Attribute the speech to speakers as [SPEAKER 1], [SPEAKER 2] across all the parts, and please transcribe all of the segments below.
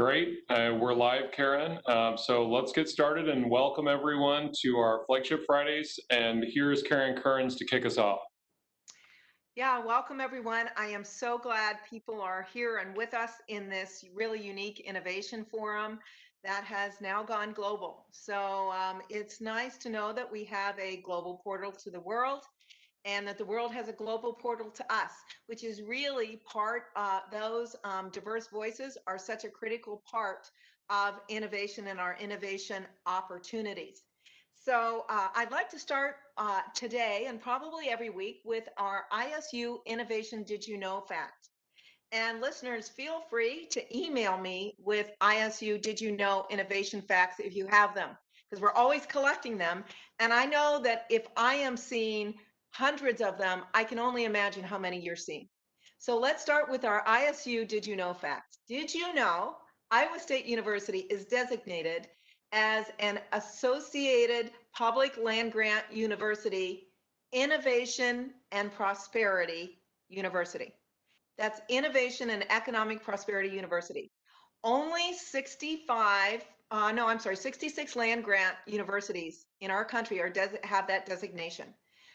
[SPEAKER 1] Great. We're live, Karen. So let's get started and welcome everyone to our Flagship Fridays. And here's Karen Kearns to kick us off.
[SPEAKER 2] Yeah, welcome everyone. I am so glad people are here and with us in this really unique innovation forum that has now gone global. So it's nice to know that we have a global portal to the world and that the world has a global portal to us, which is really part, those diverse voices are such a critical part of innovation and our innovation opportunities. So I'd like to start today and probably every week with our ISU Innovation Did You Know fact. And listeners, feel free to email me with ISU Did You Know innovation facts if you have them, because we're always collecting them. And I know that if I am seeing hundreds of them, I can only imagine how many you're seeing. So let's start with our ISU Did You Know facts. Did you know Iowa State University is designated as an Associated Public Land Grant University, Innovation and Prosperity University? That's Innovation and Economic Prosperity University. Only 65, no, I'm sorry, 66 land grant universities in our country have that designation.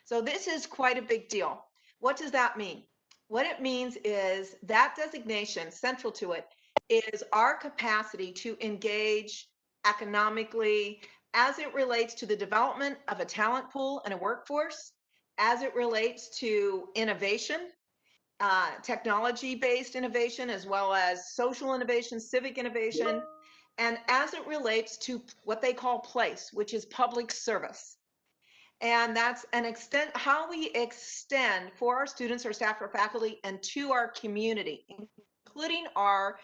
[SPEAKER 2] So this is quite a big deal. What does that mean? What it means is that designation, central to it, is our capacity to engage economically as it relates to the development of a talent pool and a workforce, as it relates to innovation, technology-based innovation, as well as social innovation, civic innovation, and as it relates to what they call place, which is public service. And that's an extent how we extend for our students, our staff, our faculty, and to our community, including our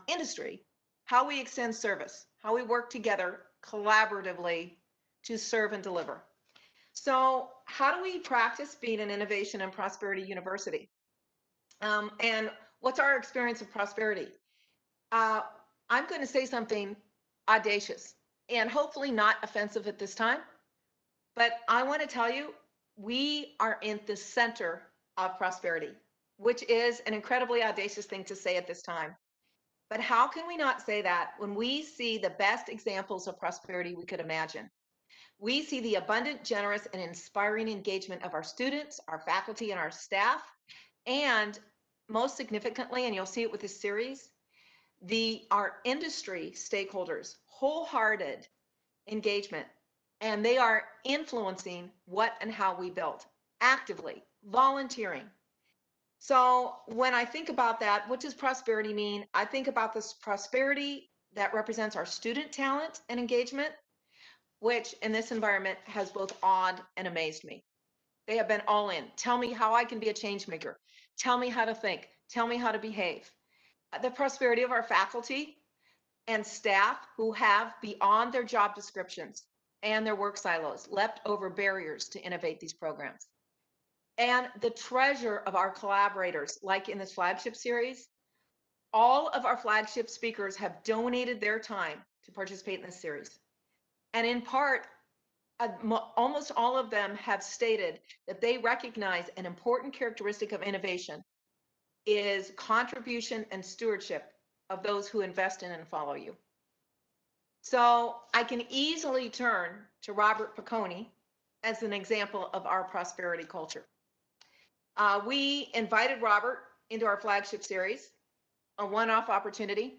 [SPEAKER 2] industry, how we extend service, how we work together collaboratively to serve and deliver. So how do we practice being an innovation and prosperity university? And what's our experience of prosperity? Uh, I'm going to say something audacious and hopefully not offensive at this time, but I want to tell you we are in the center of prosperity, which is an incredibly audacious thing to say at this time. But how can we not say that when we see the best examples of prosperity we could imagine? We see the abundant, generous, and inspiring engagement of our students, our faculty, and our staff, and most significantly, and you'll see it with this series, our industry stakeholders, wholehearted engagement, and they are influencing what and how we build actively, volunteering. So when I think about that, what does prosperity mean? I think about this prosperity that represents our student talent and engagement, which in this environment has both awed and amazed me. They have been all in. Tell me how I can be a change maker. Tell me how to think. Tell me how to behave. The prosperity of our faculty and staff who have, beyond their job descriptions and their work silos, leapt over barriers to innovate these programs. And the treasure of our collaborators, like in this flagship series, all of our flagship speakers have donated their time to participate in this series. And in part, almost all of them have stated that they recognize an important characteristic of innovation is contribution and stewardship of those who invest in and follow you. So I can easily turn to Robert Piconi as an example of our prosperity culture. We invited Robert into our flagship series, a one-off opportunity,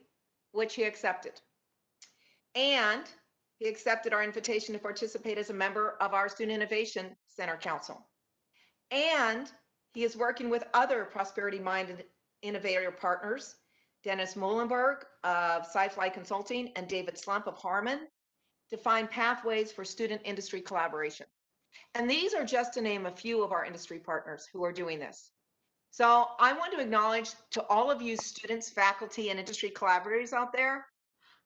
[SPEAKER 2] which he accepted. And he accepted our invitation to participate as a member of our Student Innovation Center Council. And he is working with other prosperity-minded innovator partners, Dennis Muhlenberg of SciFly Consulting and David Slump of Harman, to find pathways for student industry collaboration. And these are just to name a few of our industry partners who are doing this. So I want to acknowledge to all of you students, faculty, and industry collaborators out there,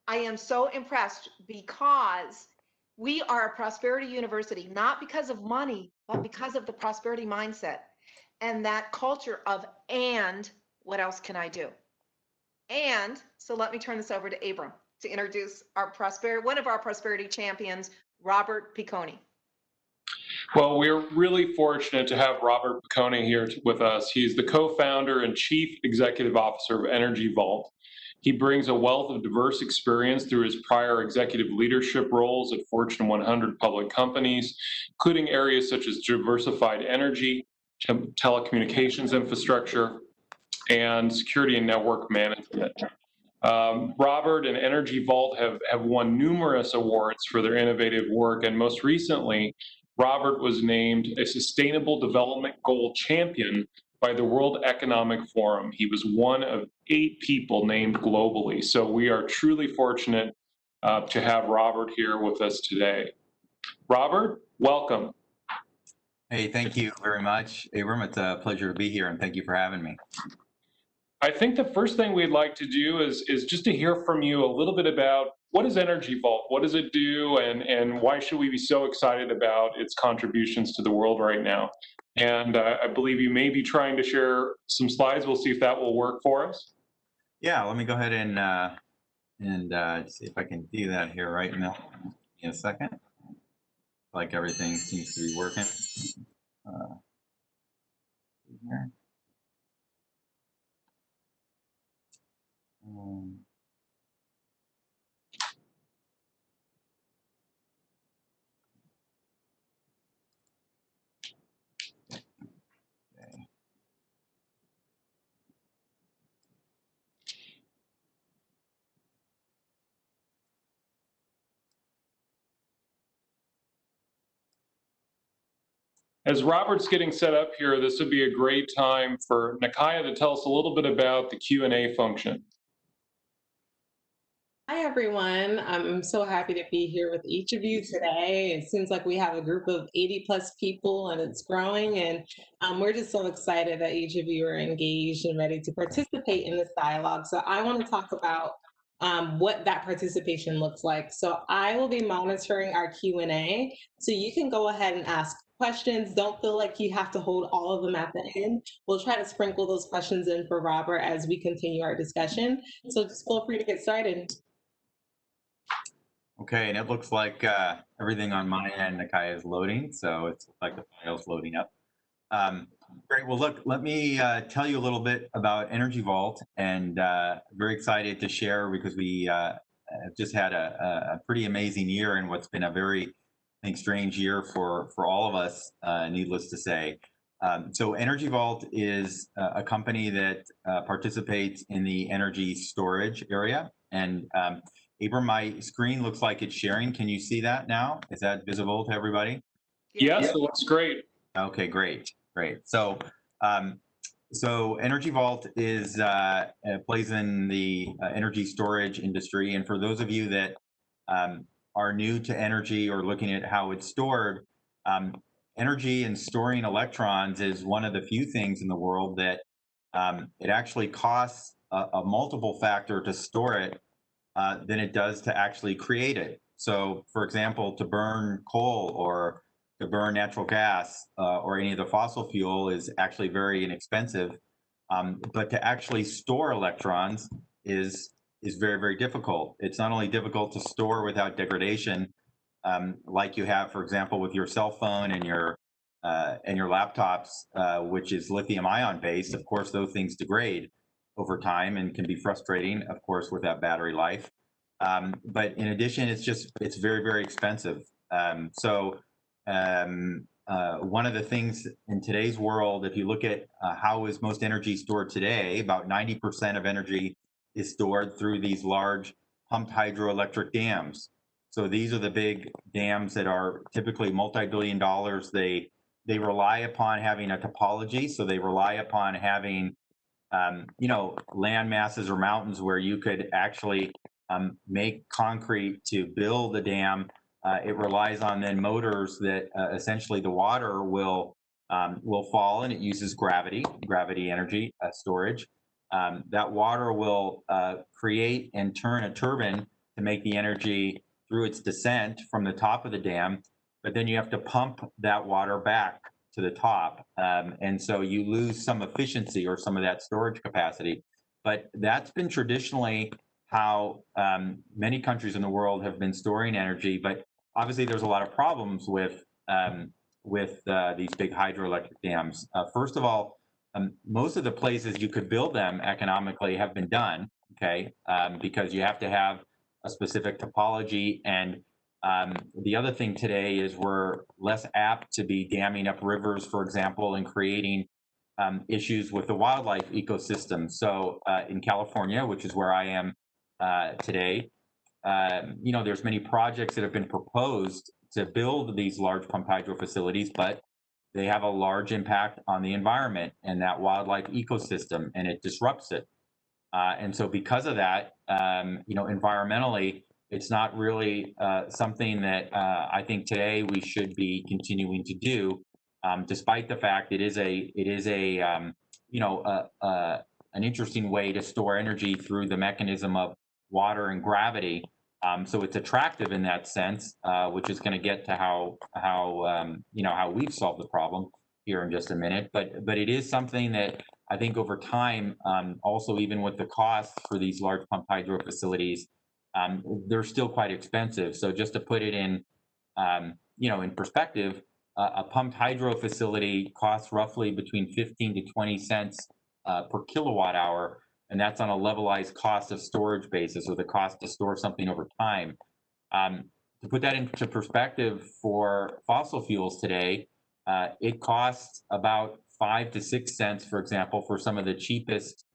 [SPEAKER 2] I am so impressed because we are a prosperity university, not because of money, but because of the prosperity mindset and that culture of, and what else can I do? And so let me turn this over to Abram to introduce one of our prosperity champions, Robert Piconi.
[SPEAKER 1] Well, we're really fortunate to have Robert Piconi here with us. He's the co-founder and chief executive officer of Energy Vault. He brings a wealth of diverse experience through his prior executive leadership roles at Fortune 100 public companies, including areas such as diversified energy, telecommunications infrastructure, and security and network management. Robert and Energy Vault have won numerous awards for their innovative work, and most recently, Robert was named a Sustainable Development Goal Champion by the World Economic Forum. He was one of 8 people named globally, so we are truly fortunate to have Robert here with us today. Robert, welcome.
[SPEAKER 3] Hey, thank you very much, Abram. It's a pleasure to be here, and thank you for having me.
[SPEAKER 1] I think the first thing we'd like to do is just to hear from you a little bit about what is Energy Vault, what does it do, and why should we be so excited about its contributions to the world right now? And I believe you may be trying to share some slides. We'll see if that will work for us.
[SPEAKER 3] Yeah, let me go ahead and see if I can do that here right now. Give me a second. Like everything seems to be working. Here. Okay.
[SPEAKER 1] As Robert's getting set up here, this would be a great time for Nakaya to tell us a little bit about the Q&A function.
[SPEAKER 4] Hi, everyone. I'm so happy to be here with each of you today. It seems like we have a group of 80 plus people and it's growing. And we're just so excited that each of you are engaged and ready to participate in this dialogue. So I want to talk about what that participation looks like. So I will be monitoring our Q&A. So you can go ahead and ask questions. Don't feel like you have to hold all of them at the end. We'll try to sprinkle those questions in for Robert as we continue our discussion. So just feel free to get started.
[SPEAKER 3] Okay, and it looks like everything on my end, Nakai, is loading, so it's like the file's loading up. Great. Well, look, let me tell you a little bit about Energy Vault, and very excited to share because we have just had a pretty amazing year and what's been a very, I think, strange year for all of us, needless to say. So Energy Vault is a company that participates in the energy storage area, and Abram, my screen looks like it's sharing. Can you see that now? Is that visible to everybody?
[SPEAKER 1] Yes, it looks great.
[SPEAKER 3] Okay, great. So, so Energy Vault is plays in the energy storage industry, and for those of you that are new to energy or looking at how it's stored, energy and storing electrons is one of the few things in the world that it actually costs a multiple factor to store it than it does to actually create it. So, for example, to burn coal or to burn natural gas or any of the fossil fuel is actually very inexpensive. But to actually store electrons is very, very difficult. It's not only difficult to store without degradation, like you have, for example, with your cell phone and your laptops, which is lithium-ion based. Of course, those things degrade over time and can be frustrating, of course, with that battery life. But in addition, it's very, very expensive. One of the things in today's world, if you look at how is most energy stored today, about 90% of energy is stored through these large pumped hydroelectric dams. So these are the big dams that are typically multi-billion dollars. They rely upon having a topology, so they rely upon having land masses or mountains where you could actually make concrete to build the dam. It relies on then motors that essentially the water will fall, and it uses gravity energy storage. That water will create and turn a turbine to make the energy through its descent from the top of the dam, but then you have to pump that water back to the top. And so you lose some efficiency or some of that storage capacity. But that's been traditionally how many countries in the world have been storing energy. But obviously, there's a lot of problems with these big hydroelectric dams. First of all, most of the places you could build them economically have been done. okay, because you have to have a specific topology. And the other thing today is we're less apt to be damming up rivers, for example, and creating issues with the wildlife ecosystem. So in California, which is where I am today, there's many projects that have been proposed to build these large pumped hydro facilities, but they have a large impact on the environment and that wildlife ecosystem, and it disrupts it. And so, because of that, environmentally, it's not really something that I think today we should be continuing to do, despite the fact it is a an interesting way to store energy through the mechanism of water and gravity. So it's attractive in that sense, which is going to get to how we've solved the problem here in just a minute. But it is something that I think over time, also even with the costs for these large pumped hydro facilities, they're still quite expensive. So just to put it in perspective, a pumped hydro facility costs roughly between 15 to 20 cents per kilowatt hour, and that's on a levelized cost of storage basis, or the cost to store something over time. To put that into perspective, for fossil fuels today, it costs about 5 to 6 cents, for example, for some of the cheapest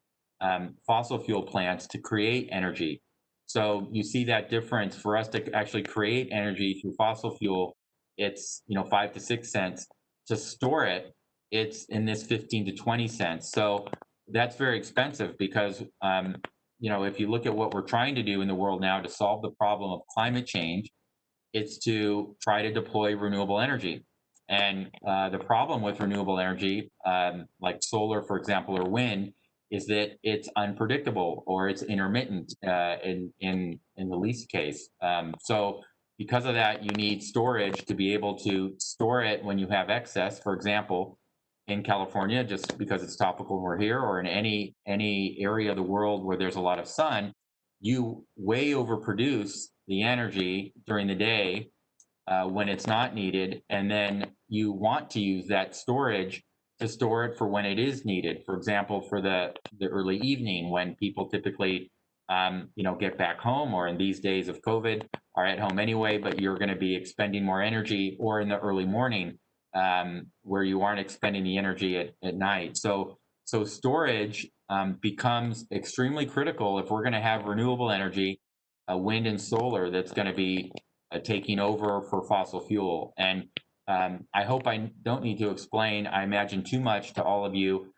[SPEAKER 3] fossil fuel plants to create energy. So you see that difference. For us to actually create energy through fossil fuel, it's 5 to 6 cents. To store it, it's in this 15 to 20 cents. So that's very expensive because if you look at what we're trying to do in the world now to solve the problem of climate change, it's to try to deploy renewable energy. And the problem with renewable energy, like solar, for example, or wind, is that it's unpredictable or it's intermittent in the least case. So because of that, you need storage to be able to store it when you have excess. For example, in California, just because it's topical, we're here, or in any area of the world where there's a lot of sun, you way overproduce the energy during the day when it's not needed, and then you want to use that storage to store it for when it is needed. For example, for the early evening when people typically get back home, or in these days of COVID are at home anyway, but you're going to be expending more energy, or in the early morning where you aren't expending the energy at night. So storage becomes extremely critical if we're going to have renewable energy, wind and solar, that's going to be taking over for fossil fuel. And I hope I don't need to explain, I imagine, too much to all of you,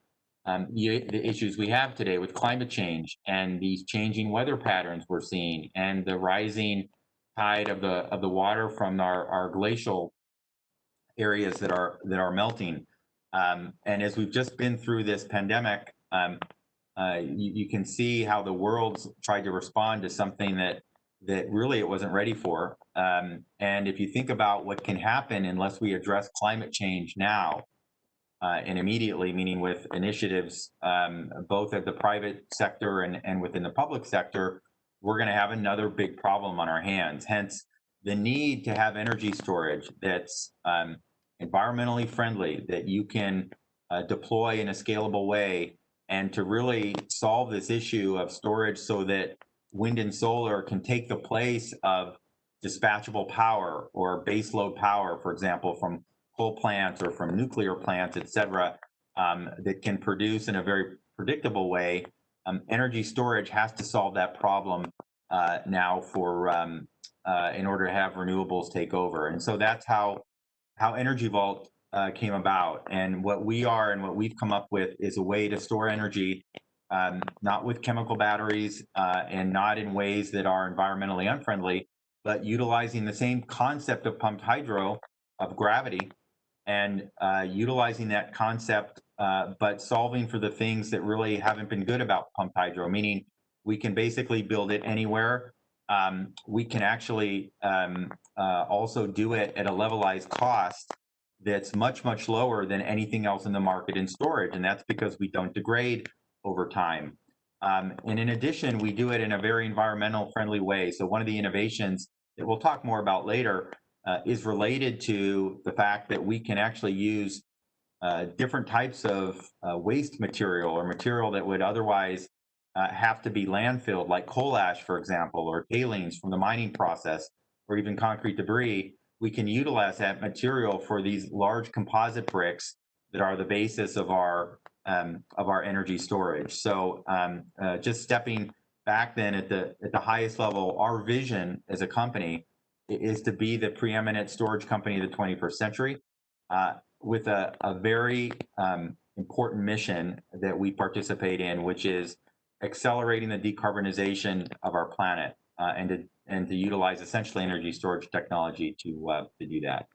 [SPEAKER 3] the issues we have today with climate change and these changing weather patterns we're seeing, and the rising tide of the water from our glacial areas that are melting. And as we've just been through this pandemic, you can see how the world's tried to respond to something that really it wasn't ready for. And if you think about what can happen unless we address climate change now and immediately, meaning with initiatives both at the private sector and within the public sector, we're going to have another big problem on our hands. Hence, the need to have energy storage that's environmentally friendly, that you can deploy in a scalable way, and to really solve this issue of storage so that wind and solar can take the place of dispatchable power or baseload power, for example, from coal plants or from nuclear plants, et cetera, that can produce in a very predictable way. Energy storage has to solve that problem now in order to have renewables take over. And so that's how Energy Vault came about. And what we've come up with is a way to store energy, not with chemical batteries and not in ways that are environmentally unfriendly, but utilizing the same concept of pumped hydro, of gravity, and utilizing that concept, but solving for the things that really haven't been good about pumped hydro, meaning we can basically build it anywhere. We can actually also do it at a levelized cost that's much, much lower than anything else in the market in storage. And that's because we don't degrade over time. And in addition, we do it in a very environmental friendly way. So one of the innovations that we'll talk more about later is related to the fact that we can actually use different types of waste material, or material that would otherwise have to be landfilled, like coal ash, for example, or tailings from the mining process, or even concrete debris, we can utilize that material for these large composite bricks that are the basis of our energy storage. So just stepping back then at the highest level, our vision as a company is to be the preeminent storage company of the 21st century, with a very important mission that we participate in, which is accelerating the decarbonization of our planet, and to utilize essentially energy storage technology to do that.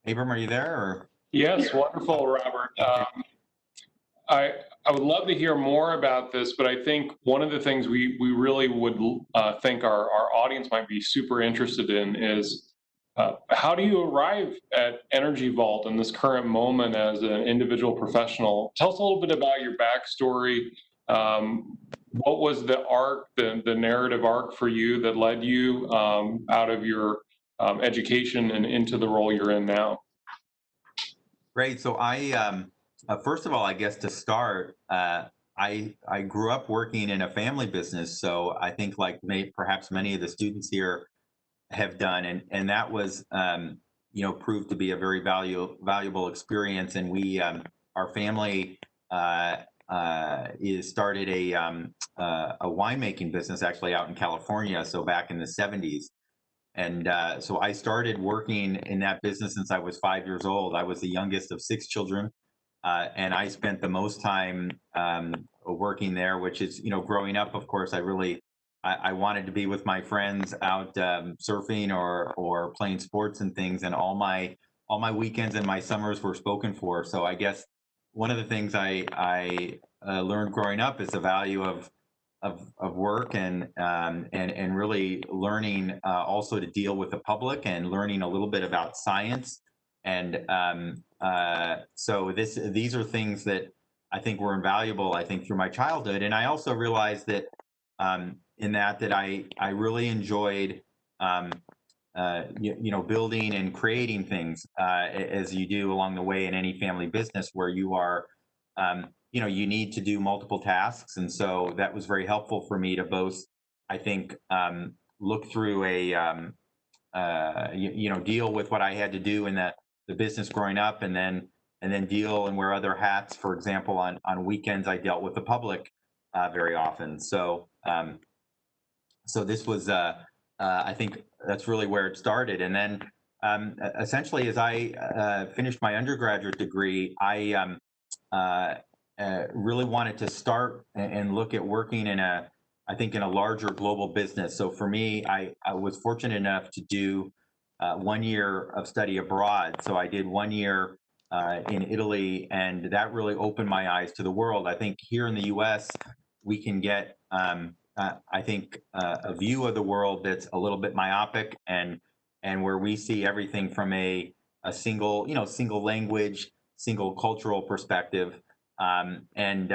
[SPEAKER 3] Abram, are you there? Or?
[SPEAKER 1] Yes, wonderful, Robert. I would love to hear more about this, but I think one of the things we really would think our audience might be super interested in is how do you arrive at Energy Vault in this current moment as an individual professional? Tell us a little bit about your backstory. What was the arc, the narrative arc for you that led you out of your education and into the role you're in now?
[SPEAKER 3] Great. So first of all, I guess to start, I grew up working in a family business. So I think like perhaps many of the students here have done, and that was proved to be a very valuable experience. And we our family started a winemaking business actually out in California. So back in the 70s. And so I started working in that business since I was 5 years old. I was the youngest of 6 children, and I spent the most time working there. Which is, growing up, of course, I wanted to be with my friends out surfing or playing sports and things, and all my weekends and my summers were spoken for. So I guess one of the things I learned growing up is the value of work, and really learning also to deal with the public, and learning a little bit about science. And so these are things that I think were invaluable, I think, through my childhood. And I also realized that in that I really enjoyed building and creating things, as you do along the way in any family business, where you are you need to do multiple tasks. And so that was very helpful for me to both, I think, look through deal with what I had to do in the business growing up, and then deal and wear other hats. For example, on weekends, I dealt with the public very often. So this was, I think that's really where it started. And then essentially, as I finished my undergraduate degree, I really wanted to start and look at working in a larger global business. So for me, I was fortunate enough to do 1 year of study abroad. So I did 1 year in Italy, and that really opened my eyes to the world. I think here in the U.S., we can get, a view of the world that's a little bit myopic, and where we see everything from a single language, single cultural perspective. And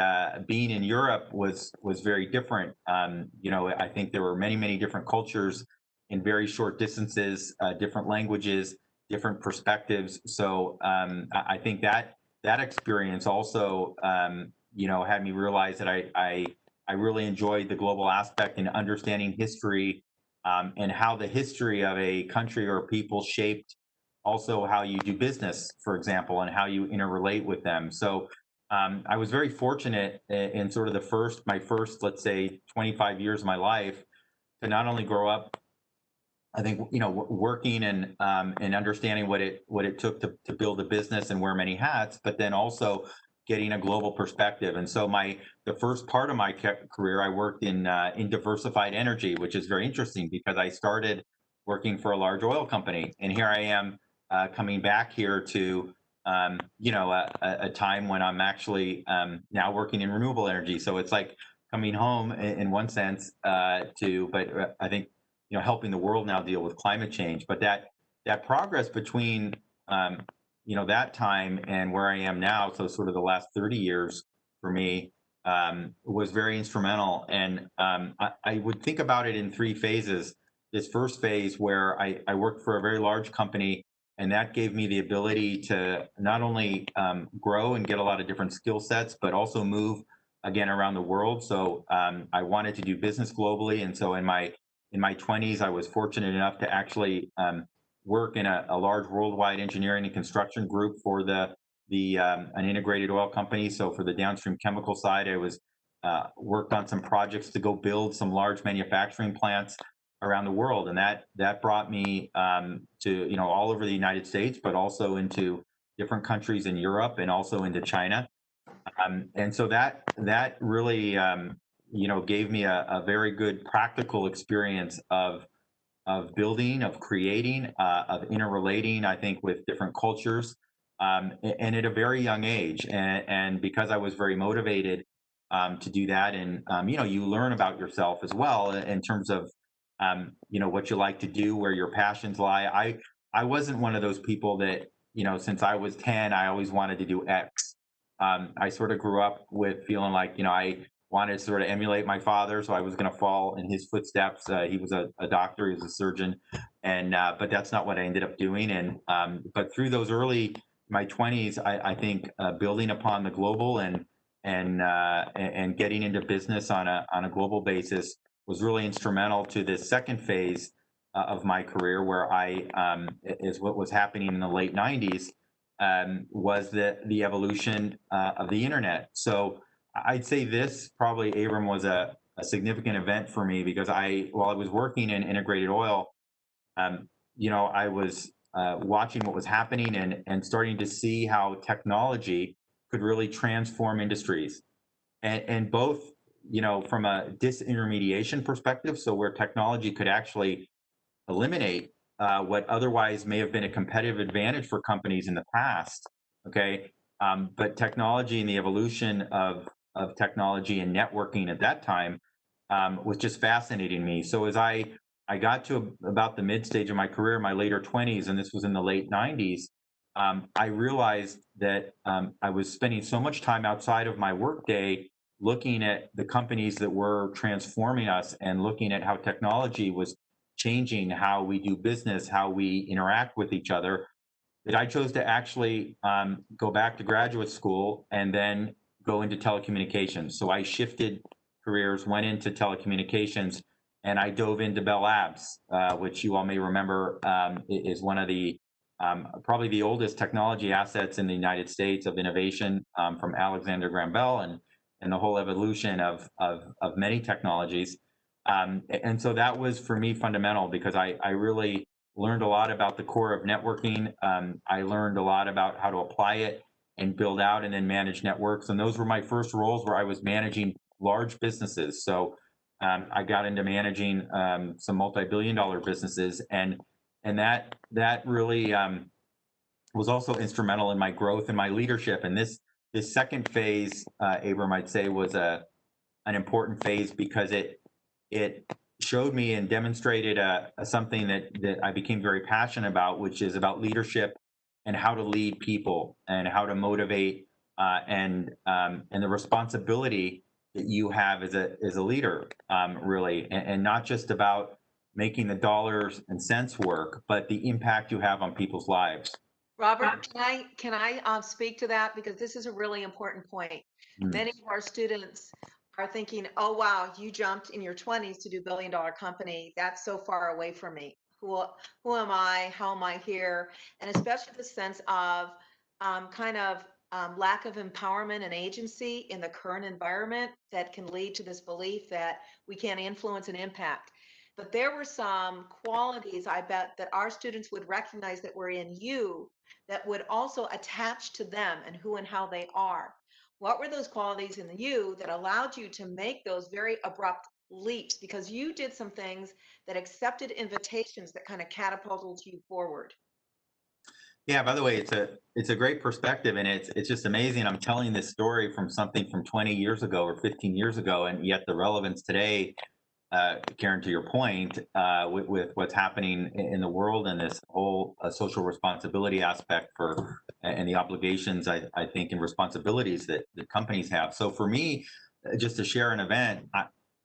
[SPEAKER 3] being in Europe was very different. I think there were many different cultures in very short distances, different languages, different perspectives. So I think that experience also, had me realize that I really enjoyed the global aspect and understanding history, and how the history of a country or people shaped also how you do business, for example, and how you interrelate with them. So I was very fortunate in sort of my first, let's say, 25 years of my life, to not only grow up, I think, working and understanding what it took to build a business and wear many hats, but then also getting a global perspective. And so the first part of my career, I worked in diversified energy, which is very interesting because I started working for a large oil company, and here I am coming back here to a time when I'm actually now working in renewable energy. So it's like coming home in one sense, but I think, helping the world now deal with climate change. But that progress between, that time and where I am now, so sort of the last 30 years for me, was very instrumental. And I would think about it in three phases. This first phase where I worked for a very large company, and that gave me the ability to not only grow and get a lot of different skill sets, but also move again around the world. So I wanted to do business globally, and so in my 20s, I was fortunate enough to actually work in a large worldwide engineering and construction group for an integrated oil company. So for the downstream chemical side, I was worked on some projects to go build some large manufacturing plants around the world, and that brought me to all over the United States, but also into different countries in Europe and also into China. And so that really gave me a very good practical experience of building, of creating, of interrelating, I think, with different cultures, and at a very young age. And because I was very motivated to do that, and you learn about yourself as well in terms of what you like to do, where your passions lie. I wasn't one of those people that since I was 10, I always wanted to do X. I sort of grew up with feeling like I wanted to sort of emulate my father, so I was going to fall in his footsteps. He was a doctor, he was a surgeon, and but that's not what I ended up doing. And but through those early my 20s, I think building upon the global and getting into business on a global basis was really instrumental to this second phase of my career, where is what was happening in the late 90s, was the evolution of the internet. So I'd say this probably, Abram, was a significant event for me, because while I was working in integrated oil, I was watching what was happening and starting to see how technology could really transform industries, and both, from a disintermediation perspective, so where technology could actually eliminate what otherwise may have been a competitive advantage for companies in the past. Okay. But technology and the evolution of technology and networking at that time was just fascinating me. So as I got to about the mid stage of my career, my later 20s, and this was in the late 90s, I realized that I was spending so much time outside of my workday looking at the companies that were transforming us and looking at how technology was changing how we do business, how we interact with each other, that I chose to actually go back to graduate school and then go into telecommunications. So I shifted careers, went into telecommunications, and I dove into Bell Labs, which you all may remember is one of the probably the oldest technology assets in the United States of innovation, from Alexander Graham Bell and the whole evolution of many technologies. And so that was for me fundamental, because I really learned a lot about the core of networking. I learned a lot about how to apply it and build out and then manage networks. And those were my first roles, where I was managing large businesses. So I got into managing some multi-billion-dollar businesses, and that really was also instrumental in my growth and my leadership. And this second phase, Abram, I'd say, was an important phase, because it showed me and demonstrated something that I became very passionate about, which is about leadership and how to lead people and how to motivate, and the responsibility that you have as a leader, really, and not just about making the dollars and cents work, but the impact you have on people's lives.
[SPEAKER 2] Robert, can I speak to that? Because this is a really important point. Many of our students are thinking, oh, wow, you jumped in your 20s to do billion-dollar company. That's so far away from me. Who am I? How am I here? And especially the sense of lack of empowerment and agency in the current environment that can lead to this belief that we can't influence and impact. But there were some qualities, I bet, that our students would recognize that were in you that would also attach to them and who and how they are. What were those qualities in you that allowed you to make those very abrupt leaps? Because you did some things that accepted invitations that kind of catapulted you forward.
[SPEAKER 3] Yeah, by the way, it's a great perspective, and it's just amazing. I'm telling this story from something from 20 years ago or 15 years ago, and yet the relevance today, Karen, to your point, with what's happening in the world and this whole social responsibility aspect and the obligations, I think, and responsibilities that companies have. So for me, just to share an event,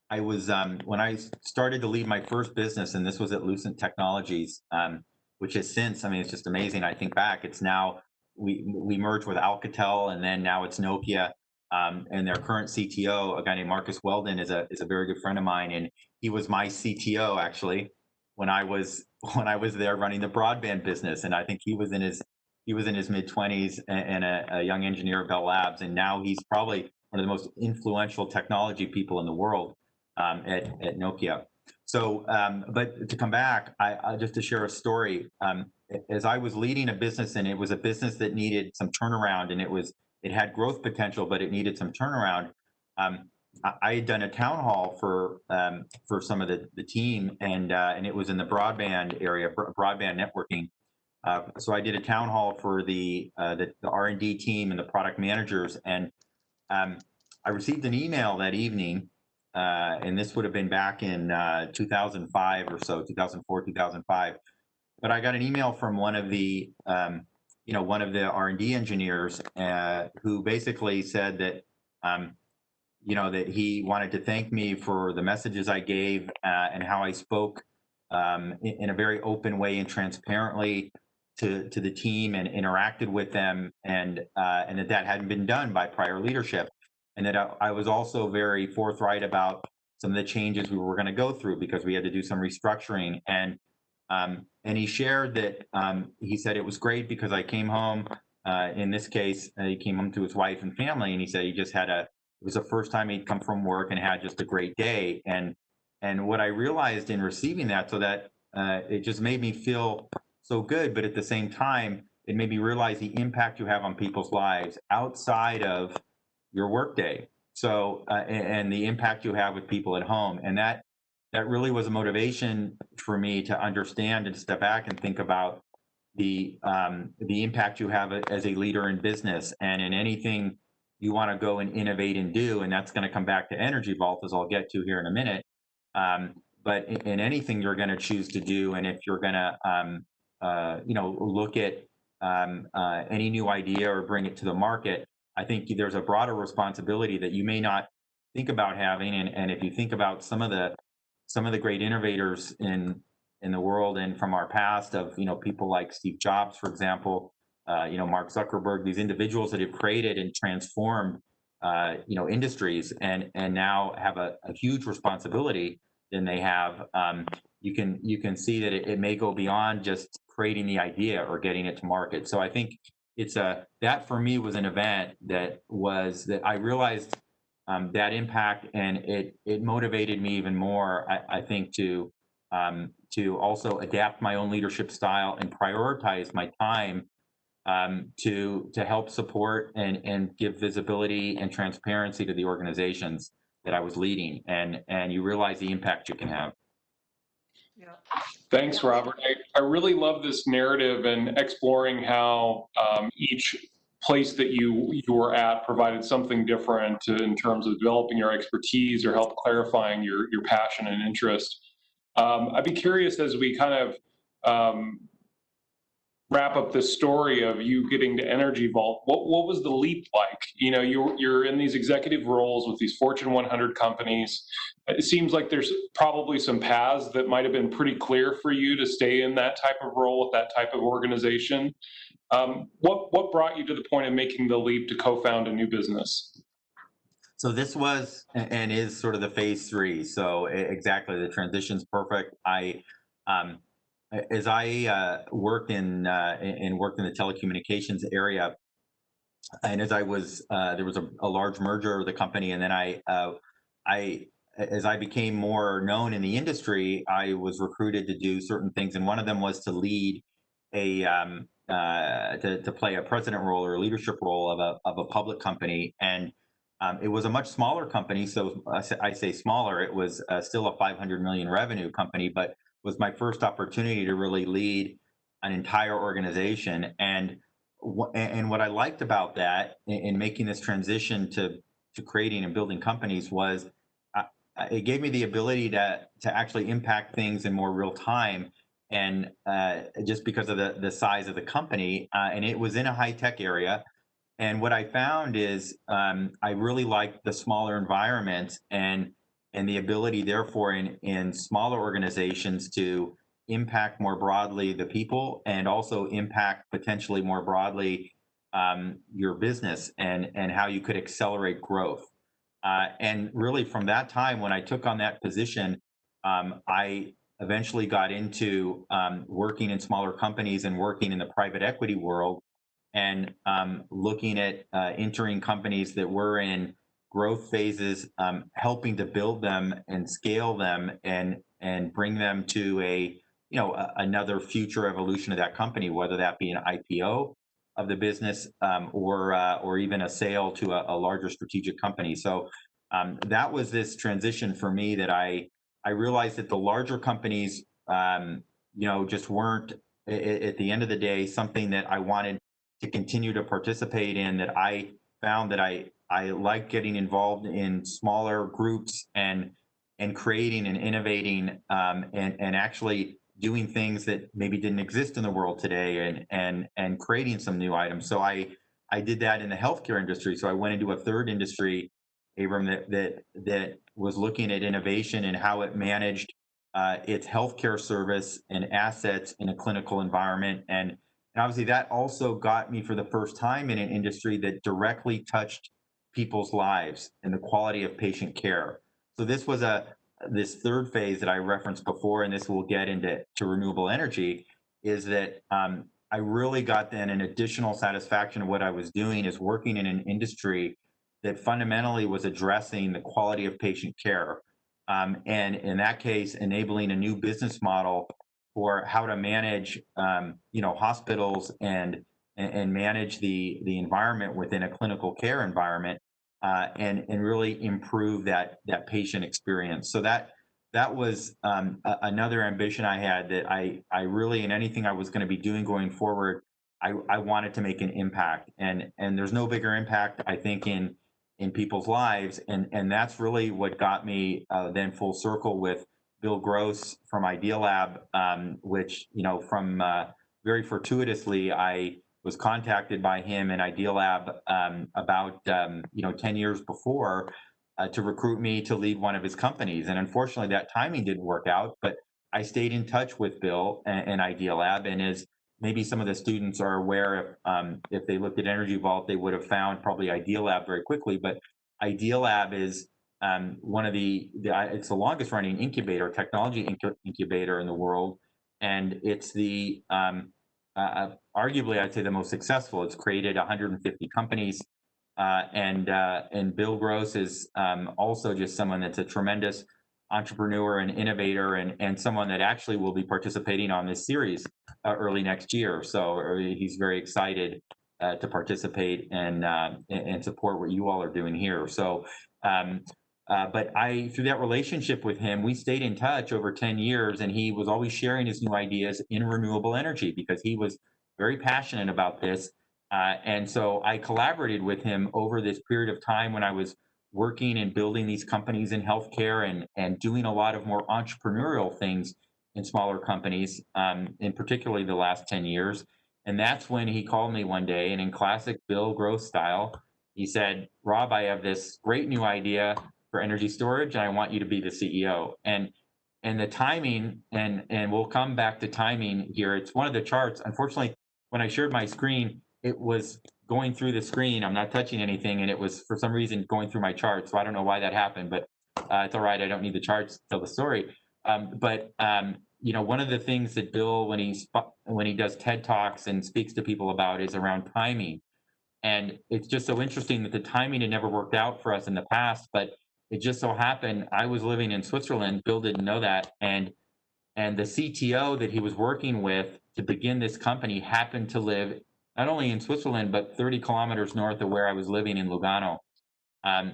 [SPEAKER 3] I was when I started to lead my first business, and this was at Lucent Technologies, which has since, I mean, it's just amazing. I think back, it's now we merged with Alcatel, and then now it's Nokia. And their current CTO, a guy named Marcus Weldon, is a very good friend of mine, and he was my CTO actually when I was there running the broadband business, and I think he was in his mid-20s and a young engineer at Bell Labs, and now he's probably one of the most influential technology people in the world at Nokia. So, but to come back, I just to share a story. As I was leading a business, and it was a business that needed some turnaround, and it had growth potential, but it needed some turnaround. I had done a town hall for some of the team, and it was in the broadband area, broadband networking. So I did a town hall for the R&D team and the product managers, and I received an email that evening, and this would have been back in 2005 or so, 2004, 2005. But I got an email from one of the one of the R&D engineers who basically said that that he wanted to thank me for the messages I gave and how I spoke in a very open way and transparently to the team and interacted with them, and that hadn't been done by prior leadership, and that I was also very forthright about some of the changes we were going to go through because we had to do some restructuring. And he shared that he said it was great because I came home. In this case, he came home to his wife and family, and he said he just had it was the first time he'd come from work and had just a great day. And what I realized in receiving that, so that it just made me feel so good, but at the same time, it made me realize the impact you have on people's lives outside of your workday. So, and the impact you have with people at home, and that really was a motivation for me to understand and step back and think about the impact you have as a leader in business and in anything you want to go and innovate and do. And that's going to come back to Energy Vault, as I'll get to here in a minute. But in anything you're going to choose to do, and if you're going to look at any new idea or bring it to the market, I think there's a broader responsibility that you may not think about having. And if you think about some of the great innovators in the world and from our past, of people like Steve Jobs, for example, Mark Zuckerberg, these individuals that have created and transformed industries and now have a huge responsibility, then they have you can see that it may go beyond just creating the idea or getting it to market. So I think it's that for me was an event that I realized that impact, and it motivated me even more, I think, to also adapt my own leadership style and prioritize my time to help support and give visibility and transparency to the organizations that I was leading, and you realize the impact you can have.
[SPEAKER 2] Yeah.
[SPEAKER 1] Thanks, Robert. I really love this narrative and exploring how each place that you were at provided something different in terms of developing your expertise or help clarifying your passion and interest. I'd be curious, as we kind of wrap up this story of you getting to Energy Vault, what was the leap like? You're in these executive roles with these Fortune 100 companies. It seems like there's probably some paths that might have been pretty clear for you to stay in that type of role with that type of organization. What brought you to the point of making the leap to co-found a new business?
[SPEAKER 3] So this was and is sort of the phase 3. So exactly, the transition's perfect. As I worked in the telecommunications area, and as I was there was a large merger of the company, and then as I became more known in the industry, I was recruited to do certain things, and one of them was to lead to play a president role or a leadership role of a public company, and it was a much smaller company. So I say smaller. It was still a 500 million revenue company, but was my first opportunity to really lead an entire organization. And what I liked about that in making this transition to creating and building companies was it gave me the ability to actually impact things in more real time. And just because of the size of the company, and it was in a high tech area. And what I found is I really liked the smaller environments and the ability, therefore, in smaller organizations to impact more broadly the people and also impact potentially more broadly your business and how you could accelerate growth. And really, from that time when I took on that position, I eventually got into working in smaller companies and working in the private equity world and looking at entering companies that were in growth phases, helping to build them and scale them and bring them to another future evolution of that company, whether that be an IPO of the business or even a sale to a larger strategic company. So that was this transition for me that I realized that the larger companies just weren't at the end of the day something that I wanted to continue to participate in. That I found that I like getting involved in smaller groups and creating and innovating and actually doing things that maybe didn't exist in the world today and creating some new items. So I did that in the healthcare industry. So I went into a third industry, Abram, that was looking at innovation and how it managed its healthcare service and assets in a clinical environment. And obviously, that also got me for the first time in an industry that directly touched people's lives and the quality of patient care. So this was this third phase that I referenced before, and this will get into renewable energy, is that I really got then an additional satisfaction of what I was doing is working in an industry that fundamentally was addressing the quality of patient care. And in that case, enabling a new business model for how to manage, hospitals and manage the environment within a clinical care environment, and really improve that patient experience. So that was another ambition I had, that I really, in anything I was going to be doing going forward, I wanted to make an impact, and there's no bigger impact, I think, in people's lives, and that's really what got me then full circle with Bill Gross from Idea Lab, which, from very fortuitously, I was contacted by him in Idea Lab about 10 years before to recruit me to lead one of his companies. And unfortunately, that timing didn't work out, but I stayed in touch with Bill and Idea Lab. And as maybe some of the students are aware, if they looked at Energy Vault, they would have found probably Idea Lab very quickly. But Idea Lab is one of it's the longest running incubator, technology incubator in the world. And it's the arguably, I'd say, the most successful. It's created 150 companies. And Bill Gross is also just someone that's a tremendous entrepreneur and innovator, and someone that actually will be participating on this series early next year. So he's very excited to participate and support what you all are doing here. So, but through that relationship with him, we stayed in touch over 10 years, and he was always sharing his new ideas in renewable energy because he was very passionate about this. And so I collaborated with him over this period of time when I was working and building these companies in healthcare and doing a lot of more entrepreneurial things in smaller companies, in particularly the last 10 years. And that's when he called me one day, and in classic Bill Gross style, he said, "Rob, I have this great new idea for energy storage, and I want you to be the CEO." And the timing, and we'll come back to timing here. It's one of the charts. Unfortunately, when I shared my screen, it was going through the screen. I'm not touching anything, and it was for some reason going through my charts. So I don't know why that happened, but it's all right. I don't need the charts to tell the story. But one of the things that Bill, when he does TED Talks and speaks to people about, is around timing. And it's just so interesting that the timing had never worked out for us in the past, but it just so happened I was living in Switzerland. Bill didn't know that, and the CTO that he was working with to begin this company happened to live not only in Switzerland, but 30 kilometers north of where I was living in Lugano,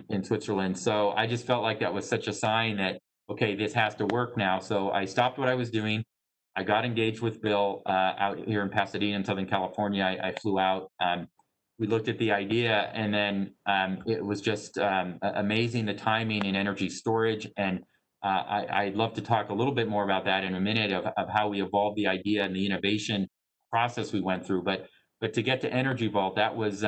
[SPEAKER 3] in Switzerland. So I just felt like that was such a sign that, okay, this has to work now. So I stopped what I was doing. I got engaged with Bill out here in Pasadena in Southern California. I flew out. We looked at the idea, and then it was just amazing, the timing in energy storage. And I'd love to talk a little bit more about that in a minute of how we evolved the idea and the innovation process we went through. But to get to Energy Vault, that was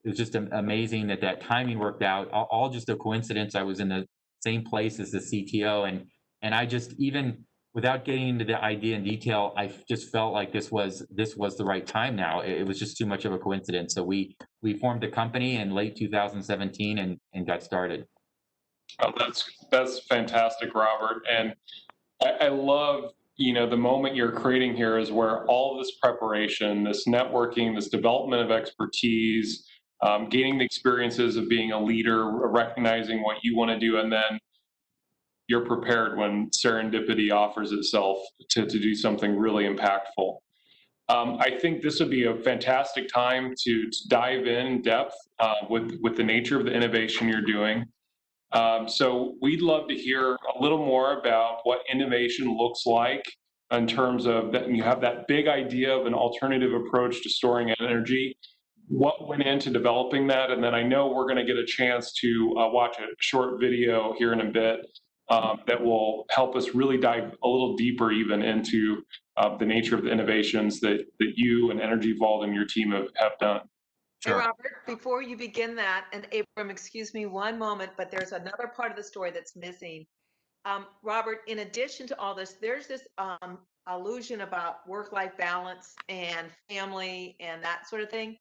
[SPEAKER 3] was just amazing that that timing worked out. All just a coincidence. I was in the same place as the CTO, and I just, even without getting into the idea in detail, just felt like this was the right time now. It was just too much of a coincidence. So we formed a company in late 2017 and got started.
[SPEAKER 1] Oh, that's fantastic, Robert. And I love, the moment you're creating here is where all of this preparation, this networking, this development of expertise, gaining the experiences of being a leader, recognizing what you want to do, and then you're prepared when serendipity offers itself to do something really impactful. I think this would be a fantastic time to dive in depth with the nature of the innovation you're doing. So we'd love to hear a little more about what innovation looks like in terms of that. You have that big idea of an alternative approach to storing energy. What went into developing that? And then I know we're going to get a chance to watch a short video here in a bit that will help us really dive a little deeper even into the nature of the innovations that you and Energy Vault and your team have done.
[SPEAKER 2] Hey,
[SPEAKER 3] Sure.
[SPEAKER 2] Robert, before you begin that, and Abram, excuse me one moment, but there's another part of the story that's missing. Robert, in addition to all this, there's this illusion about work-life balance and family and that sort of thing.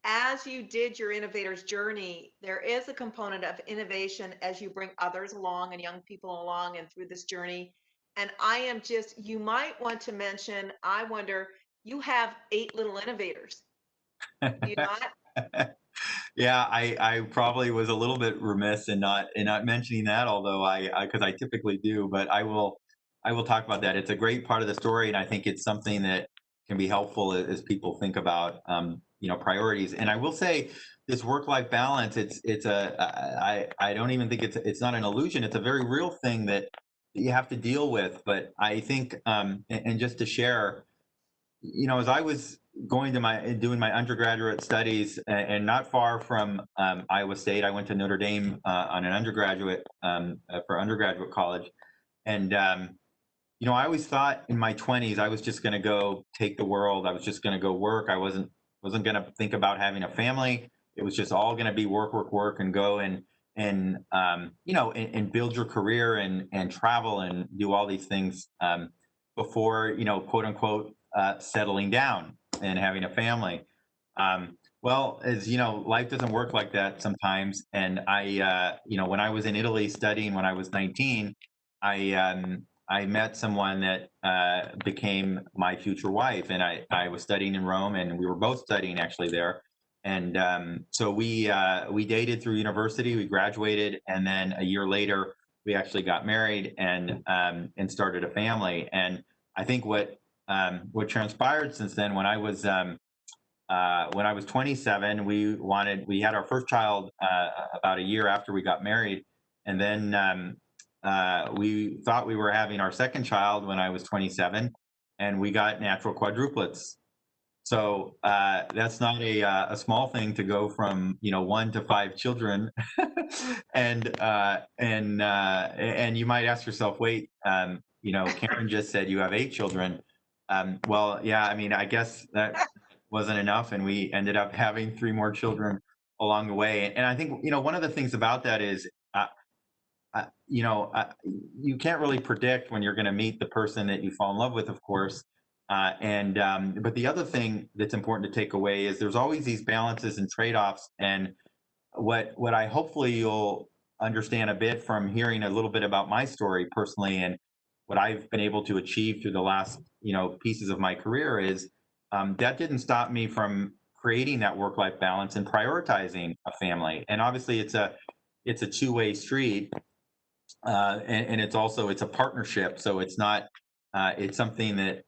[SPEAKER 2] As you did your innovator's journey, there is a component of innovation as you bring others along and young people along and through this journey. And I am just, you might want to mention, I wonder, you have 8 little innovators. Do you not?
[SPEAKER 3] Yeah, I probably was a little bit remiss in not mentioning that, although I because I typically do, but I will talk about that. It's a great part of the story, and I think it's something that can be helpful as people think about priorities. And I will say this work-life balance, it's a I don't even think it's not an illusion. It's a very real thing that you have to deal with. But I think and just to share, as I was going to my doing my undergraduate studies, and not far from Iowa State, I went to Notre Dame on an undergraduate for undergraduate college, and I always thought in my 20s I was just going to go take the world. I was just going to go work. I wasn't going to think about having a family. It was just all going to be work, work, work, and go and build your career and travel and do all these things before quote unquote settling down and having a family. Well, as you know, life doesn't work like that sometimes. And when I was in Italy studying when I was 19, I met someone that became my future wife, and I was studying in Rome, and we were both studying actually there. And so we dated through university. We graduated, and then a year later, we actually got married and started a family. And I think what transpired since then, when I was 27, we had our first child about a year after we got married, and then we thought we were having our second child when I was 27, and we got natural quadruplets. So that's not a small thing to go from 1 to 5 children, and you might ask yourself, wait, Karen just said you have 8 children. Well, yeah, I mean, I guess that wasn't enough, and we ended up having 3 more children along the way. And I think one of the things about that is, you can't really predict when you're going to meet the person that you fall in love with, of course. But the other thing that's important to take away is there's always these balances and trade-offs. And what I hopefully you'll understand a bit from hearing a little bit about my story personally and what I've been able to achieve through the last pieces of my career is that didn't stop me from creating that work-life balance and prioritizing a family. And obviously it's a two-way street, and it's a partnership. So it's not it's something that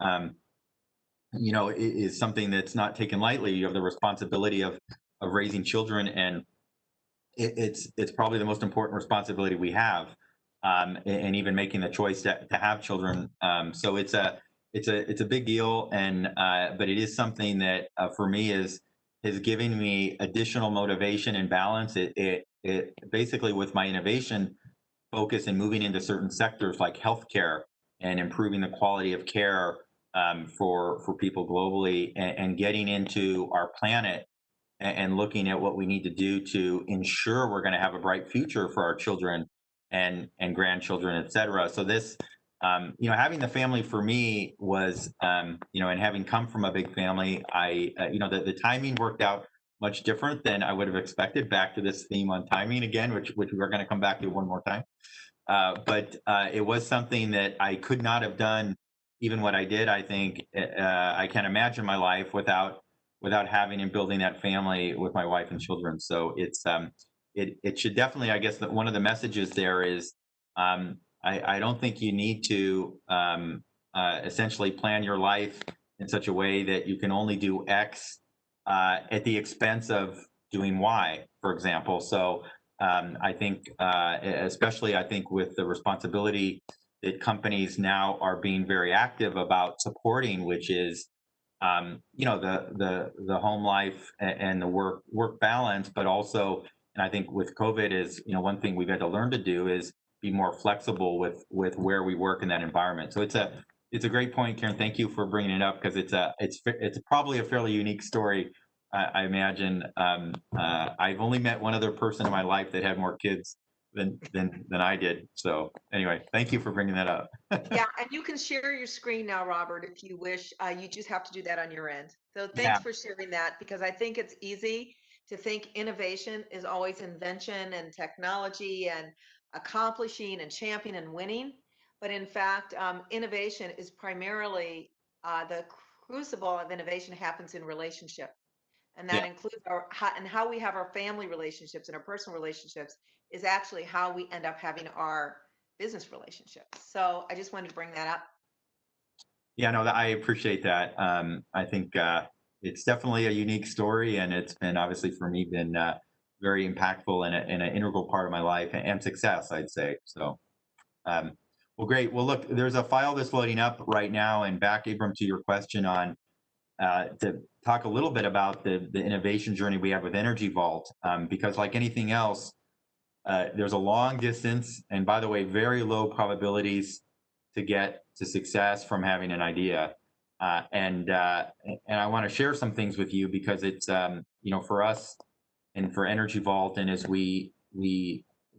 [SPEAKER 3] is something that's not taken lightly. You have the responsibility of raising children, and it's probably the most important responsibility we have, and even making the choice to have children. So it's a big deal, and but it is something that for me is giving me additional motivation and balance. It basically, with my innovation focus and moving into certain sectors like healthcare and improving the quality of care for people globally, and getting into our planet and looking at what we need to do to ensure we're going to have a bright future for our children and grandchildren, et cetera. So this, having the family for me was, and having come from a big family, the timing worked out much different than I would have expected. Back to this theme on timing again, which we're going to come back to one more time. But it was something that I could not have done, even what I did. I think I can't imagine my life without having and building that family with my wife and children. So it should definitely, I guess, that one of the messages there is I don't think you need to essentially plan your life in such a way that you can only do X at the expense of doing Y, for example. So I think, especially I think with the responsibility that companies now are being very active about supporting, which is, the home life and the work balance, but also, and I think with COVID is, one thing we've had to learn to do is be more flexible with where we work in that environment. So it's a great point, Karen. Thank you for bringing it up because it's probably a fairly unique story. I imagine I've only met one other person in my life that had more kids than I did. So anyway, thank you for bringing that up.
[SPEAKER 2] Yeah, and you can share your screen now, Robert, if you wish. You just have to do that on your end. So
[SPEAKER 3] Yeah,
[SPEAKER 2] thanks for sharing that because I think it's easy to think innovation is always invention and technology and accomplishing and championing and winning. But in fact, innovation is primarily the crucible of innovation happens in relationship. And
[SPEAKER 3] yeah.
[SPEAKER 2] that includes how we have our family relationships and our personal relationships is actually how we end up having our business relationships. So I just wanted to bring that up.
[SPEAKER 3] Yeah, no, I appreciate that. I think it's definitely a unique story, and it's been obviously for me been very impactful and an integral part of my life and success, I'd say. So, well, great. Well, look, there's a file that's loading up right now, and back, Abram, to your question on to talk a little bit about the innovation journey we have with Energy Vault, because like anything else, there's a long distance, and by the way, very low probabilities to get to success from having an idea. And I want to share some things with you because it's for us and for Energy Vault, and as we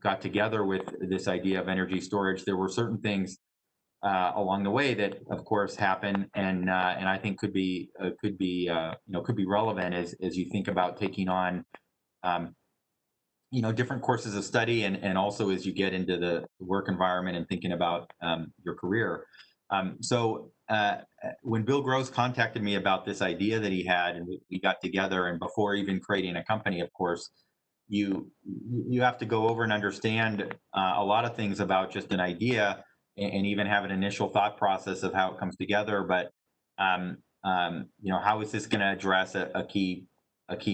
[SPEAKER 3] got together with this idea of energy storage, there were certain things along the way that, of course, happen and I think could be relevant as you think about taking on um, different courses of study and also as you get into the work environment and thinking about your career. So when Bill Gross contacted me about this idea that he had, and we got together, and before even creating a company, of course, you have to go over and understand a lot of things about just an idea and even have an initial thought process of how it comes together. But how is this going to address a key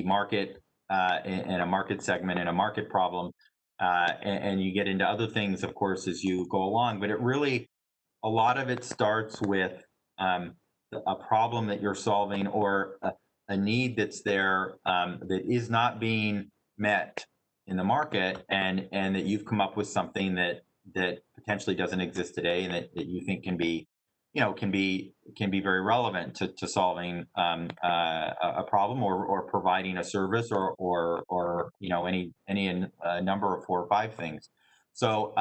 [SPEAKER 3] market and a market segment and a market problem? And you get into other things, of course, as you go along. But it really, a lot of it starts with a problem that you're solving or a need that's there that is not being met in the market, and that you've come up with something that potentially doesn't exist today, and that you think can be very relevant to solving a problem or providing a service or any number of 4 or 5 things. So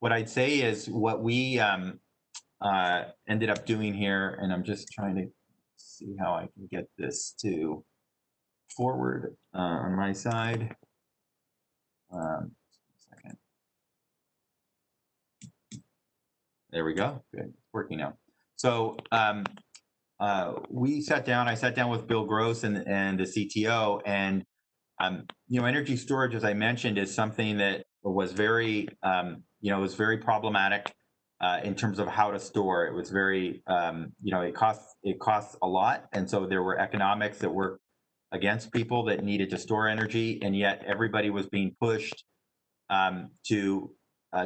[SPEAKER 3] what I'd say is what we ended up doing here, and I'm just trying to see how I can get this to forward on my side. Second. There we go. Good. It's working now. So we sat down. I sat down with Bill Gross and the CTO, and energy storage, as I mentioned, is something that was very problematic in terms of how to store. It was very it costs a lot, and so there were economics that worked against people that needed to store energy, and yet everybody was being pushed to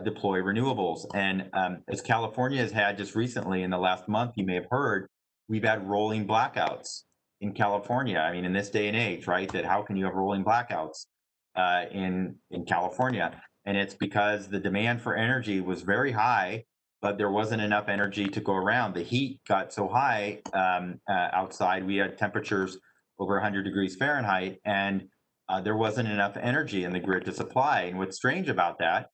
[SPEAKER 3] deploy renewables. And as California has had just recently in the last month, you may have heard, we've had rolling blackouts in California. I mean, in this day and age, right? That how can you have rolling blackouts in California? And it's because the demand for energy was very high, but there wasn't enough energy to go around. The heat got so high outside. We had temperatures over 100 degrees Fahrenheit, and there wasn't enough energy in the grid to supply. And what's strange about that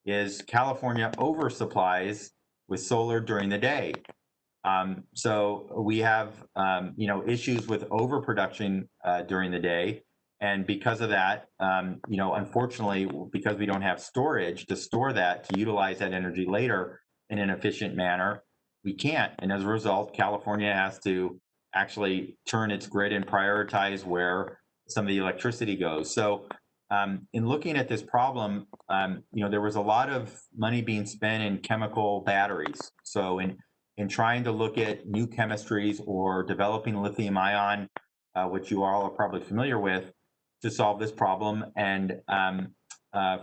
[SPEAKER 3] is California oversupplies with solar during the day. So we have, issues with overproduction during the day. And because of that, unfortunately, because we don't have storage to store that, to utilize that energy later in an efficient manner, we can't. And as a result, California has to actually turn its grid and prioritize where some of the electricity goes. So in looking at this problem, there was a lot of money being spent in chemical batteries. So in trying to look at new chemistries or developing lithium ion, which you all are probably familiar with, to solve this problem. And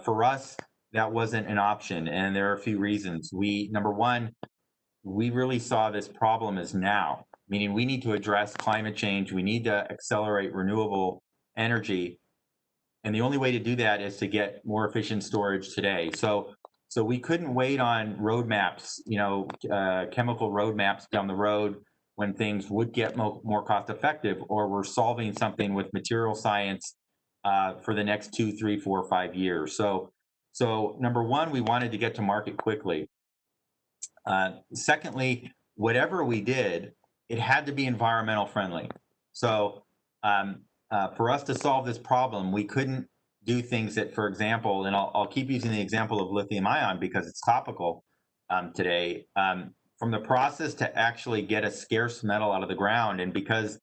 [SPEAKER 3] for us, that wasn't an option. And there are a few reasons. Number one, we really saw this problem as now, meaning we need to address climate change. We need to accelerate renewable energy. And the only way to do that is to get more efficient storage today. So we couldn't wait on roadmaps, chemical roadmaps down the road when things would get more cost effective, or we're solving something with material science for the next 2, 3, 4, 5 years. So number one, we wanted to get to market quickly. Secondly, whatever we did, it had to be environmental friendly. So for us to solve this problem, we couldn't do things that, for example, and I'll keep using the example of lithium ion because it's topical today, from the process to actually get a scarce metal out of the ground. And because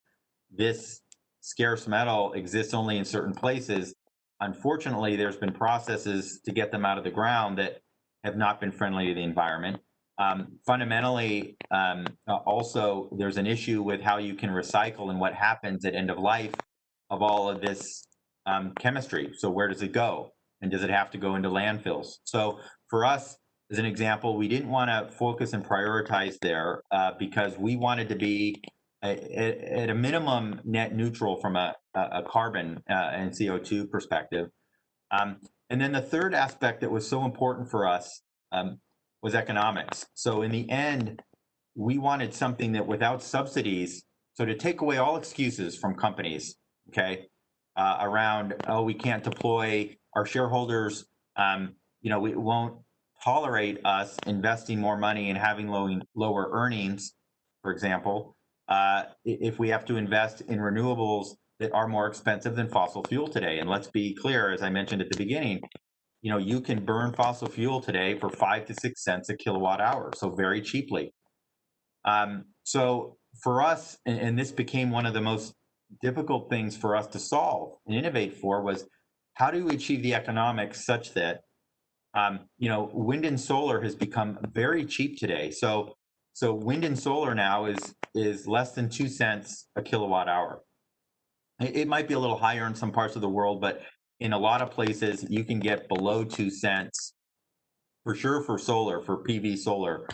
[SPEAKER 3] this scarce metal exists only in certain places, unfortunately, there's been processes to get them out of the ground that have not been friendly to the environment. Fundamentally, also, there's an issue with how you can recycle and what happens at end of life of all of this chemistry. So where does it go? And does it have to go into landfills? So for us, as an example, we didn't want to focus and prioritize there because we wanted to be at a minimum net neutral from a carbon and CO2 perspective. And then the third aspect that was so important for us was economics. So in the end, we wanted something that without subsidies, so to take away all excuses from companies, okay, around, oh, we can't deploy, our shareholders, we won't tolerate us investing more money and having lower earnings, for example, if we have to invest in renewables that are more expensive than fossil fuel today. And let's be clear, as I mentioned at the beginning, you can burn fossil fuel today for 5 to 6 cents a kilowatt hour, so very cheaply. So for us, and this became one of the most difficult things for us to solve and innovate for, was how do we achieve the economics such that wind and solar has become very cheap today. So wind and solar now is less than 2 cents a kilowatt hour. It might be a little higher in some parts of the world, but in a lot of places you can get below 2 cents for sure for solar, for PV solar.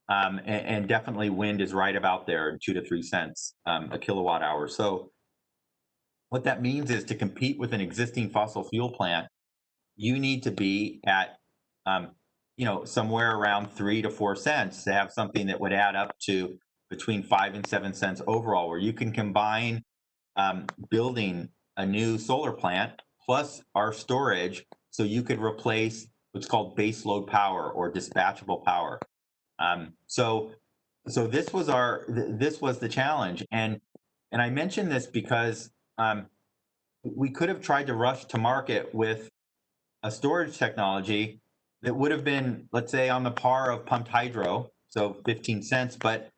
[SPEAKER 3] And definitely wind is right about there, 2 to 3 cents a kilowatt hour. So what that means is to compete with an existing fossil fuel plant, you need to be at somewhere around 3 to 4 cents to have something that would add up to between 5 and 7 cents overall, where you can combine building a new solar plant plus our storage, so you could replace what's called base load power or dispatchable power. So this was the challenge, and I mention this because we could have tried to rush to market with a storage technology that would have been, let's say, on the par of pumped hydro, so 15 cents, but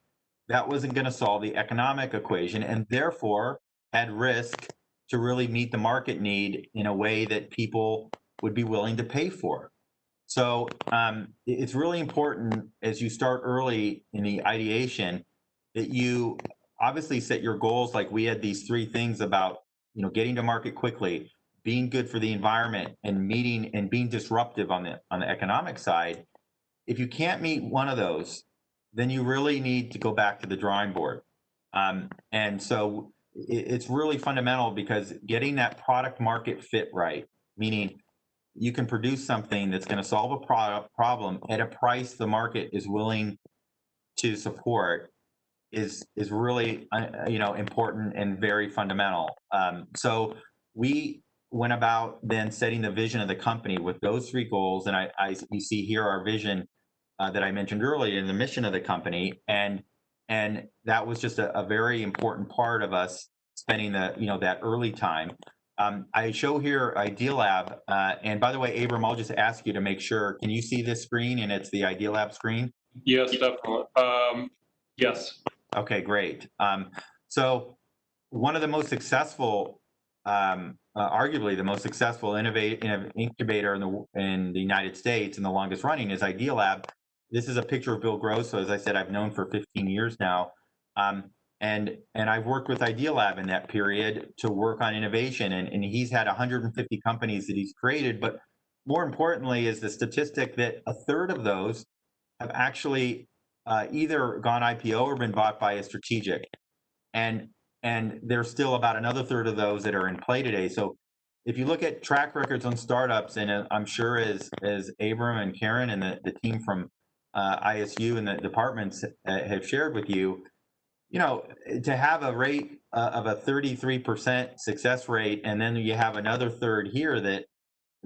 [SPEAKER 3] that wasn't going to solve the economic equation, and therefore had risk to really meet the market need in a way that people would be willing to pay for. So it's really important as you start early in the ideation that you obviously set your goals. Like we had these 3 things about, getting to market quickly, being good for the environment, and meeting and being disruptive on the economic side. If you can't meet one of those, then you really need to go back to the drawing board. And so it's really fundamental, because getting that product market fit right, meaning you can produce something that's going to solve a problem at a price the market is willing to support, is really important and very fundamental. So we went about then setting the vision of the company with those three goals, and you see here our vision that I mentioned earlier, in the mission of the company, and that was just a very important part of us spending that early time. I show here Idea Lab, and by the way, Abram, I'll just ask you to make sure. Can you see this screen? And it's the Idea Lab screen.
[SPEAKER 1] Yes, definitely. Yes.
[SPEAKER 3] Okay, great. So one of the most successful, arguably the most successful incubator in the United States and the longest running is Idea Lab. This is a picture of Bill Grosso. As I said, I've known for 15 years now. And I've worked with Idea Lab in that period to work on innovation. And he's had 150 companies that he's created. But more importantly is the statistic that a third of those have actually either gone IPO or been bought by a strategic. And there's still about another third of those that are in play today. So if you look at track records on startups, and I'm sure as Abram and Karen and the team from ISU and the departments have shared with you, to have a rate of a 33% success rate, and then you have another third here that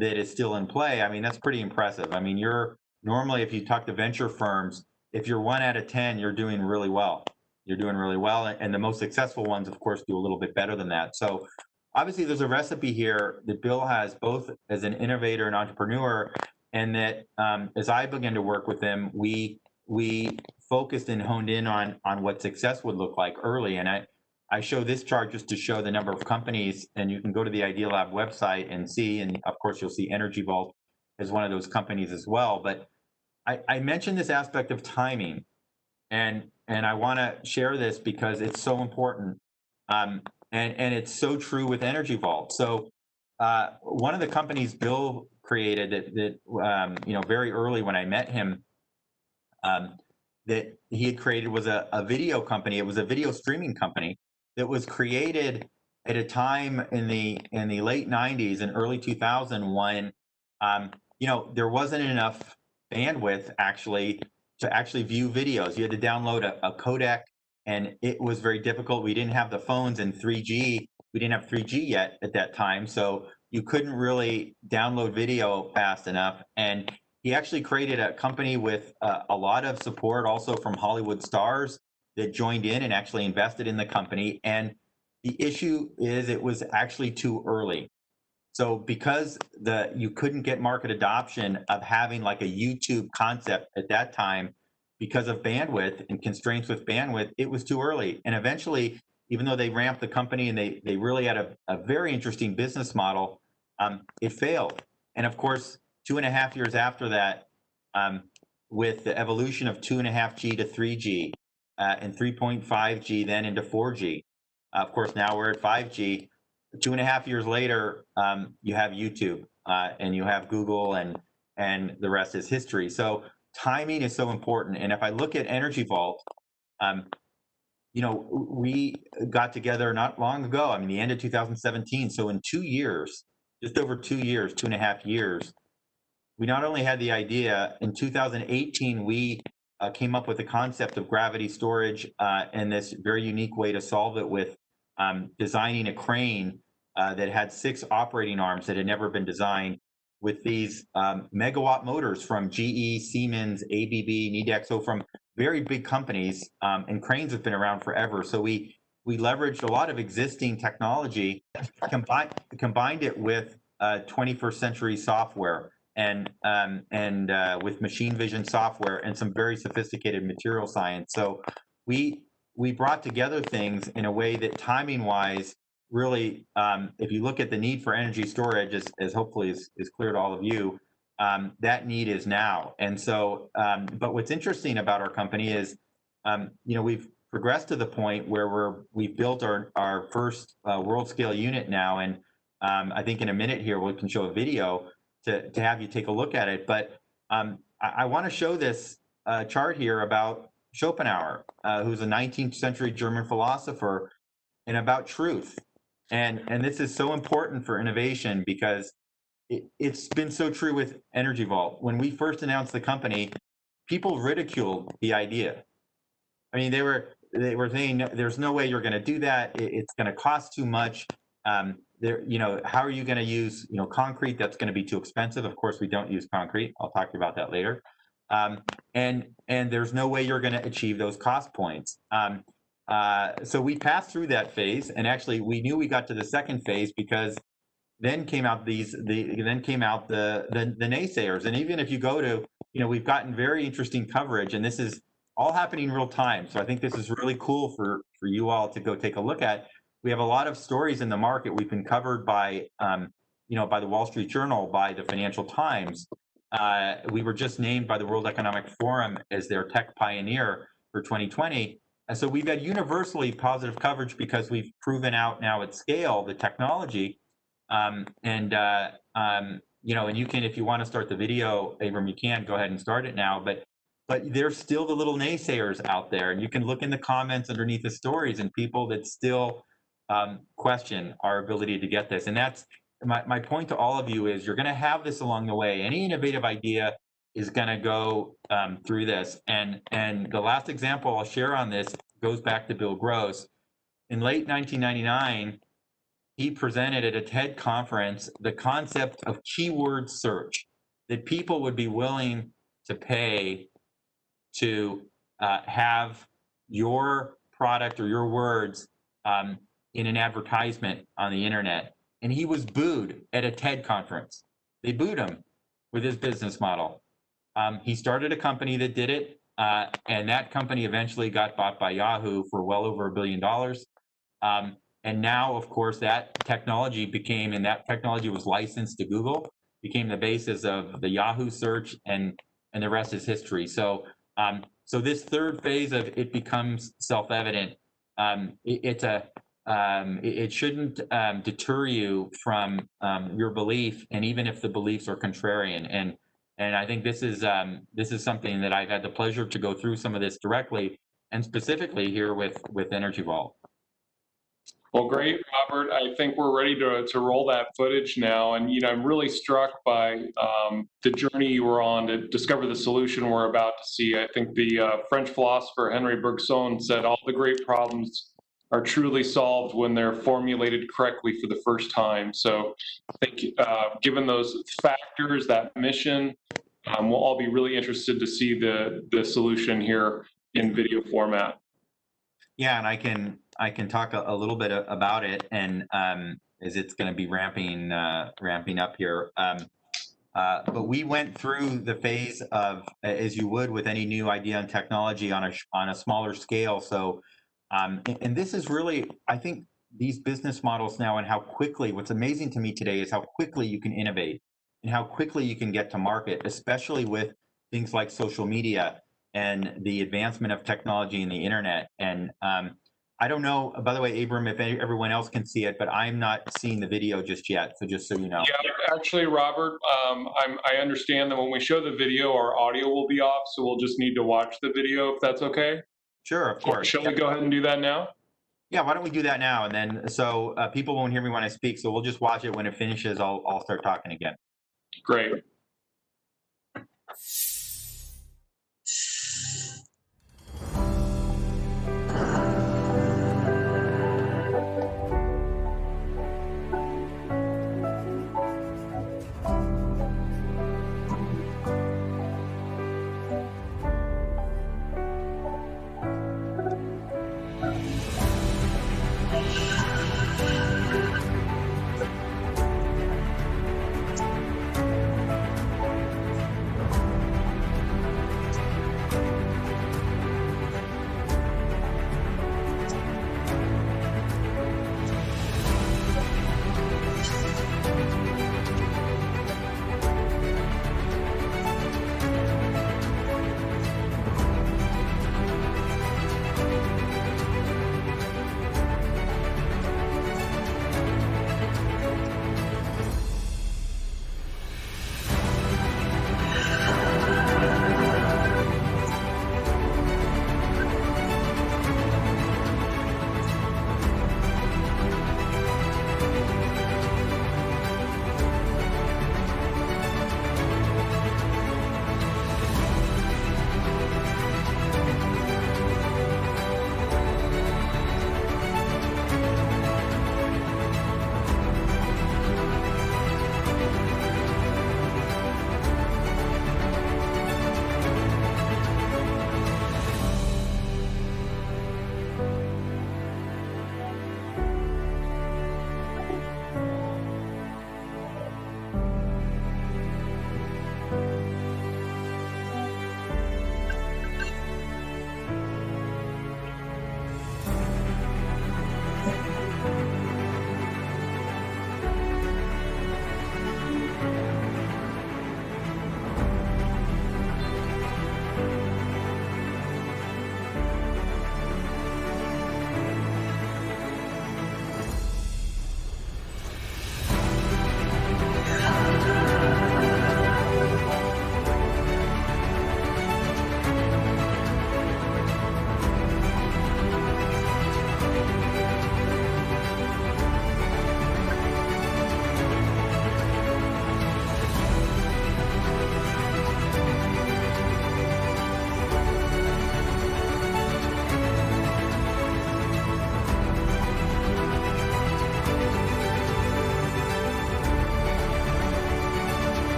[SPEAKER 3] is still in play. I mean, that's pretty impressive. I mean, you're normally, if you talk to venture firms, if you're 1 out of 10, you're doing really well. You're doing really well. And the most successful ones, of course, do a little bit better than that. So obviously there's a recipe here that Bill has, both as an innovator and entrepreneur, and that as I began to work with him, we focused and honed in on what success would look like early. And I show this chart just to show the number of companies, and you can go to the Idea Lab website and see, and of course you'll see Energy Vault as one of those companies as well. But I mentioned this aspect of timing, and I want to share this because it's so important, and it's so true with Energy Vault. So one of the companies Bill created that very early when I met him, that he had created was a video company. It was a video streaming company that was created at a time in the late 90s and early 2000 when there wasn't enough bandwidth to actually view videos. You had to download a codec, and it was very difficult. We didn't have the phones and 3G. We didn't have 3G yet at that time, so you couldn't really download video fast enough. And he actually created a company with a lot of support also from Hollywood stars that joined in and actually invested in the company. And the issue is it was actually too early. So because you couldn't get market adoption of having like a YouTube concept at that time because of bandwidth and constraints with bandwidth, it was too early. And eventually, even though they ramped the company and they really had a very interesting business model, it failed. And of course, 2.5 years after that, with the evolution of 2.5G to 3G and 3.5G then into 4G, of course, now we're at 5G. 2.5 years later, you have YouTube and you have Google, and the rest is history. So timing is so important. And if I look at Energy Vault, we got together not long ago. I mean, the end of 2017. So in 2 years, just over 2 years, 2.5 years, we not only had the idea. In 2018, we came up with the concept of gravity storage and this very unique way to solve it with designing a crane that had 6 operating arms that had never been designed, with these megawatt motors from GE, Siemens, ABB, Nidec, so from very big companies, and cranes have been around forever. So we leveraged a lot of existing technology, combined it with 21st century software and with machine vision software and some very sophisticated material science. So we brought together things in a way that timing wise, really, if you look at the need for energy storage, as hopefully is clear to all of you, that need is now. And so, but what's interesting about our company is, we've progressed to the point where we've built our first world scale unit now. And I think in a minute here, we can show a video to have you take a look at it. But I want to show this chart here about Schopenhauer, who's a 19th century German philosopher, and about truth. And this is so important for innovation because it's been so true with Energy Vault. When we first announced the company, people ridiculed the idea. I mean, they were saying there's no way you're going to do that. It's going to cost too much. How are you going to use concrete? That's going to be too expensive. Of course, we don't use concrete. I'll talk to you about that later. And there's no way you're going to achieve those cost points. So we passed through that phase, and actually we knew we got to the second phase because then came out the naysayers. And even if you go to, we've gotten very interesting coverage, and this is all happening real time. So I think this is really cool for you all to go take a look at. We have a lot of stories in the market. We've been covered by, by the Wall Street Journal, by the Financial Times. We were just named by the World Economic Forum as their tech pioneer for 2020. And so we've had universally positive coverage because we've proven out now at scale the technology. And you can, if you want to start the video, Abram, you can go ahead and start it now. But there's still the little naysayers out there, and you can look in the comments underneath the stories and people that still question our ability to get this. And that's my point to all of you is you're going to have this along the way. Any innovative idea is going to go through this. And the last example I'll share on this goes back to Bill Gross. In late 1999, he presented at a TED conference the concept of keyword search, that people would be willing to pay to have your product or your words in an advertisement on the internet. And he was booed at a TED conference. They booed him with his business model. He started a company that did it, and that company eventually got bought by Yahoo for well over $1 billion. And now, of course, that technology was licensed to Google, became the basis of the Yahoo search, and the rest is history. So this third phase of it becomes self-evident. It shouldn't deter you from your belief, and even if the beliefs are contrarian. And I think this is something that I've had the pleasure to go through some of this directly, and specifically here with Energy Vault.
[SPEAKER 1] Well, great, Robert. I think we're ready to roll that footage now. And, I'm really struck by the journey you were on to discover the solution we're about to see. I think the French philosopher Henri Bergson said all the great problems are truly solved when they're formulated correctly for the first time. So I think given those factors, that mission, we'll all be really interested to see the solution here in video format.
[SPEAKER 3] Yeah, and I can talk a little bit about it, and as it's going to be ramping up here. But we went through the phase of, as you would with any new idea and technology, on a smaller scale. So, and this is really, I think, these business models now, and how quickly. What's amazing to me today is how quickly you can innovate and how quickly you can get to market, especially with things like social media and the advancement of technology and the internet. And I don't know, by the way, Abram, if everyone else can see it, but I'm not seeing the video just yet. So just so you know.
[SPEAKER 1] Yeah, actually, Robert, I understand that when we show the video, our audio will be off. So we'll just need to watch the video if that's okay.
[SPEAKER 3] Sure, of course.
[SPEAKER 1] Shall we go ahead and do that now?
[SPEAKER 3] Yeah, why don't we do that now? And then, so people won't hear me when I speak. So we'll just watch it. When it finishes, I'll start talking again.
[SPEAKER 1] Great.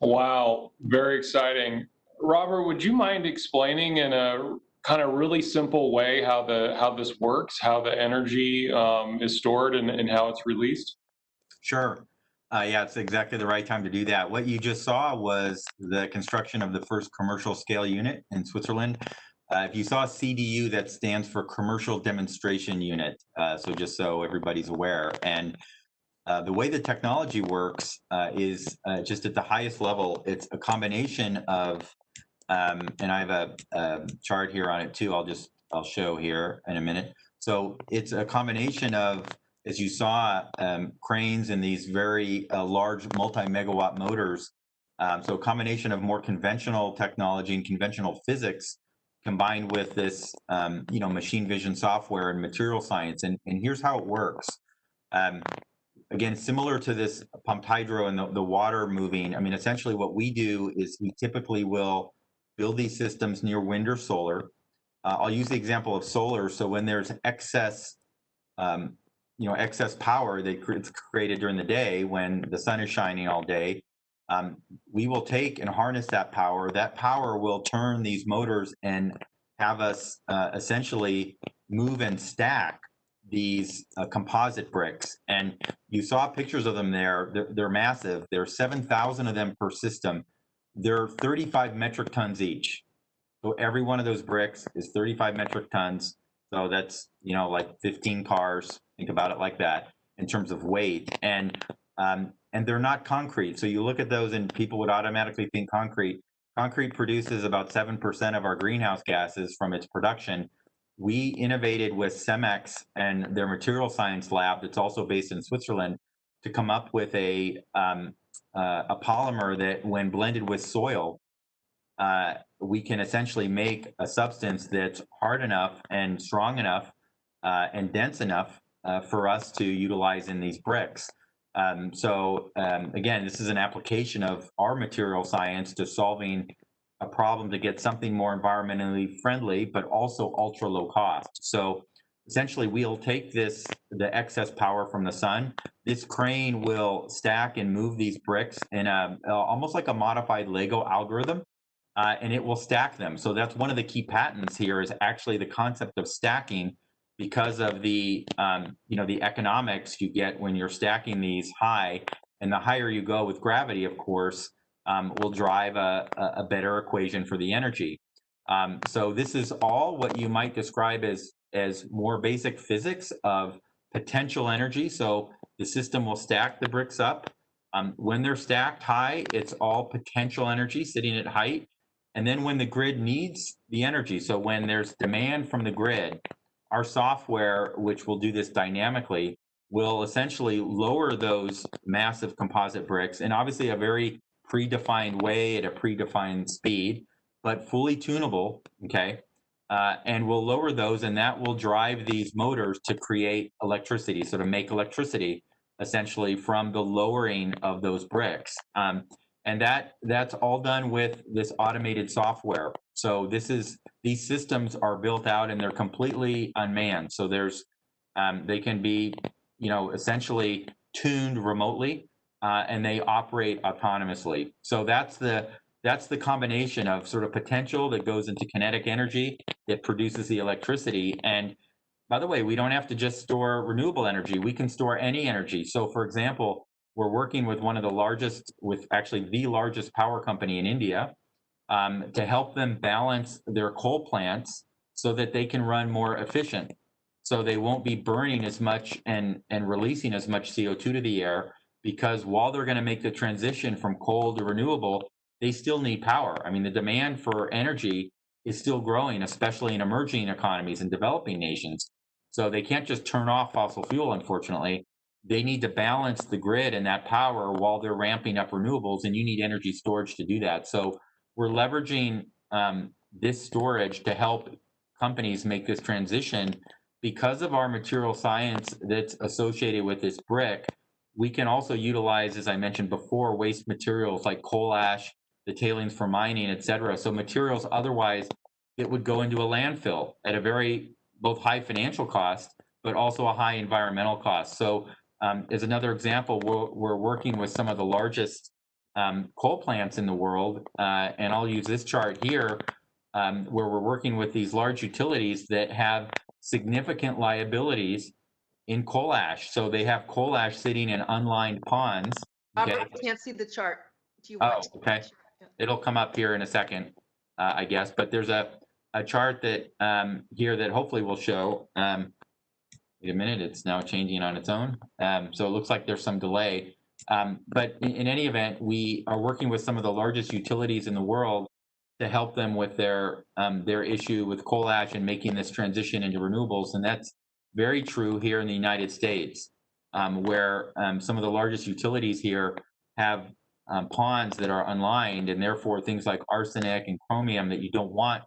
[SPEAKER 1] Wow, very exciting. Robert, would you mind explaining in a kind of really simple way how this works, how the energy is stored and how it's released?
[SPEAKER 3] Sure. Yeah, it's exactly the right time to do that. What you just saw was the construction of the first commercial scale unit in Switzerland. If you saw CDU, that stands for Commercial Demonstration Unit. So just so everybody's aware. And the way the technology works is just at the highest level. It's a combination of, and I have a chart here on it too. I'll show here in a minute. So it's a combination of, as you saw, cranes and these very large multi-megawatt motors. So a combination of more conventional technology and conventional physics combined with this, machine vision software and material science. And here's how it works. Um, Again, similar to this pumped hydro and the water moving, I mean, essentially what we do is we typically will build these systems near wind or solar. I'll use the example of solar. So when there's excess, um, excess power it's created during the day when the sun is shining all day, um, we will take and harness that power. That power will turn these motors and have us essentially move and stack these composite bricks. And you saw pictures of them there. They're massive. There are 7,000 of them per system. They're 35 metric tons each. So every one of those bricks is 35 metric tons. So that's, like 15 cars. Think about it like that in terms of weight. And they're not concrete. So you look at those and people would automatically think concrete. Concrete produces about 7% of our greenhouse gases from its production. We innovated with Cemex and their material science lab that's also based in Switzerland to come up with a polymer that when blended with soil, we can essentially make a substance that's hard enough and strong enough and dense enough for us to utilize in these bricks. Again, this is an application of our material science to solving a problem to get something more environmentally friendly, but also ultra low cost. So essentially, we'll take the excess power from the sun. This crane will stack and move these bricks in almost like a modified Lego algorithm, and it will stack them. So that's one of the key patents here is actually the concept of stacking, because of the economics you get when you're stacking these high, and the higher you go with gravity, of course, will drive a better equation for the energy. So this is all what you might describe as more basic physics of potential energy. So the system will stack the bricks up. When they're stacked high, it's all potential energy sitting at height. And then when the grid needs the energy, so when there's demand from the grid, our software, which will do this dynamically, will essentially lower those massive composite bricks in obviously a very predefined way at a predefined speed, but fully tunable, okay? And we'll lower those, and that will drive these motors to create electricity, so to make electricity essentially from the lowering of those bricks. And that's all done with this automated software. So these systems are built out and they're completely unmanned. So they can be, essentially tuned remotely, and they operate autonomously. So that's the combination of sort of potential that goes into kinetic energy that produces the electricity. And by the way, we don't have to just store renewable energy. We can store any energy. So for example, we're working with actually the largest power company in India, to help them balance their coal plants so that they can run more efficient. So they won't be burning as much and releasing as much CO2 to the air, because while they're going to make the transition from coal to renewable, they still need power. I mean, the demand for energy is still growing, especially in emerging economies and developing nations. So they can't just turn off fossil fuel, unfortunately. They need to balance the grid and that power while they're ramping up renewables, and you need energy storage to do that. So we're leveraging this storage to help companies make this transition. Because of our material science that's associated with this brick, we can also utilize, as I mentioned before, waste materials like coal ash, the tailings for mining, et cetera. So materials otherwise that would go into a landfill at a very both high financial cost, but also a high environmental cost. So as another example, we're working with some of the largest coal plants in the world. And I'll use this chart here, where we're working with these large utilities that have significant liabilities in coal ash. So they have coal ash sitting in unlined ponds. Okay.
[SPEAKER 2] Robert, I can't see the chart. Do you
[SPEAKER 3] Oh,
[SPEAKER 2] want to?
[SPEAKER 3] okay. It'll come up here in a second, I guess. But there's a chart that here that hopefully will show. Wait a minute, it's now changing on its own. So it looks like there's some delay. But in any event, we are working with some of the largest utilities in the world to help them with their issue with coal ash and making this transition into renewables. And that's very true here in the United States, where some of the largest utilities here have ponds that are unlined, and therefore things like arsenic and chromium that you don't want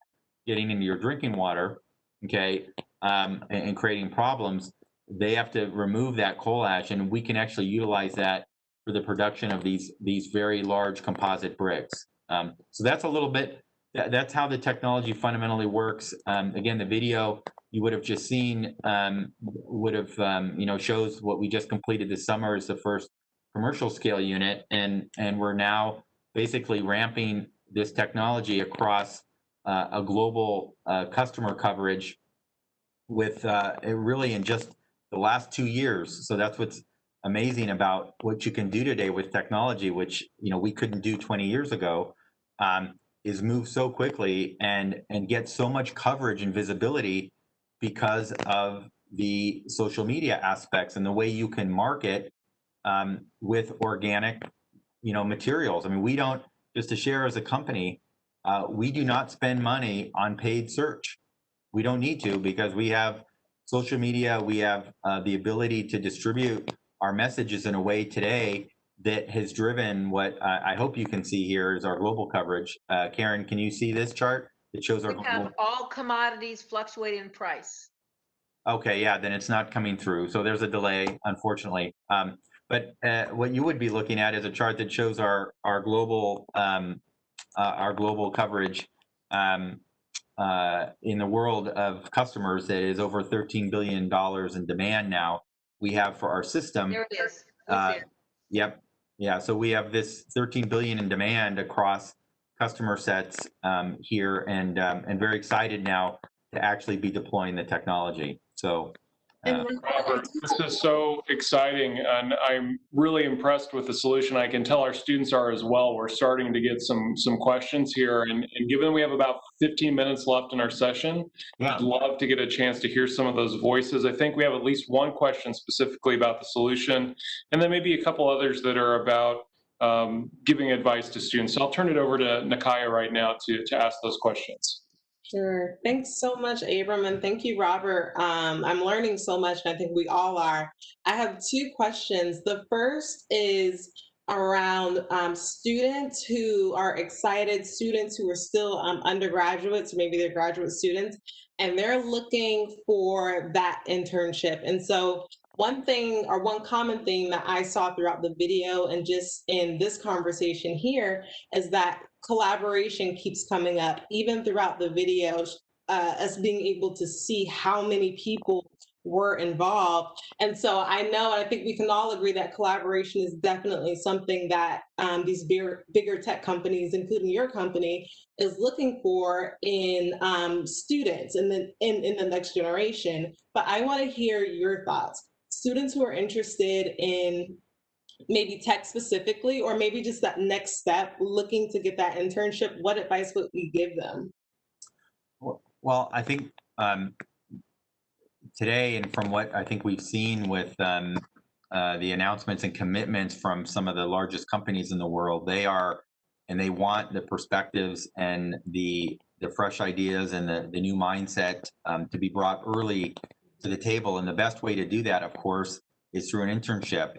[SPEAKER 3] getting into your drinking water, okay, and creating problems. They have to remove that coal ash, and we can actually utilize that for the production of these very large composite bricks. So that's a little bit. That's how the technology fundamentally works. Again, the video you would have just seen shows what we just completed this summer is the first commercial scale unit, and we're now basically ramping this technology across a global customer coverage with really in just the last 2 years. So that's what's amazing about what you can do today with technology, which we couldn't do 20 years ago, is move so quickly and get so much coverage and visibility because of the social media aspects and the way you can market with organic materials. I mean, we don't, just to share as a company, we do not spend money on paid search. We don't need to, because we have social media. We have the ability to distribute our messages in a way today that has driven what I hope you can see here is our global coverage. Karen, can you see this chart? It shows our
[SPEAKER 2] We have
[SPEAKER 3] global.
[SPEAKER 2] all commodities fluctuate in price.
[SPEAKER 3] Okay, yeah, then it's not coming through. So there's a delay, unfortunately. But what you would be looking at is a chart that shows our global coverage in the world of customers that is over $13 billion in demand now we have for our system.
[SPEAKER 2] There it is.
[SPEAKER 3] Yep. Yeah. So we have this 13 billion in demand across customer sets here, and very excited now to actually be deploying the technology. So.
[SPEAKER 1] Robert, this is so exciting, and I'm really impressed with the solution. I can tell our students are as well. We're starting to get some questions here, and given we have about 15 minutes left in our session, I'd love to get a chance to hear some of those voices. I think we have at least one question specifically about the solution, and then maybe a couple others that are about giving advice to students. So I'll turn it over to Nakaya right now to ask those questions.
[SPEAKER 4] Sure. Thanks so much, Abram, and thank you, Robert. I'm learning so much, and I think we all are. I have two questions. The first is around students who are excited, students who are still undergraduates, maybe they're graduate students, and they're looking for that internship. And so one thing, or one common thing that I saw throughout the video and just in this conversation here, is that collaboration keeps coming up, even throughout the videos, us being able to see how many people were involved. And so I know, and I think we can all agree that collaboration is definitely something that these bigger tech companies, including your company, is looking for in students and then in the next generation. But I want to hear your thoughts. Students who are interested in maybe tech specifically, or maybe just that next step, looking to get that internship, what advice would we give them?
[SPEAKER 3] Well, I think today, and from what I think we've seen with the announcements and commitments from some of the largest companies in the world, they want the perspectives and the fresh ideas and the new mindset to be brought early to the table. And the best way to do that, of course, is through an internship.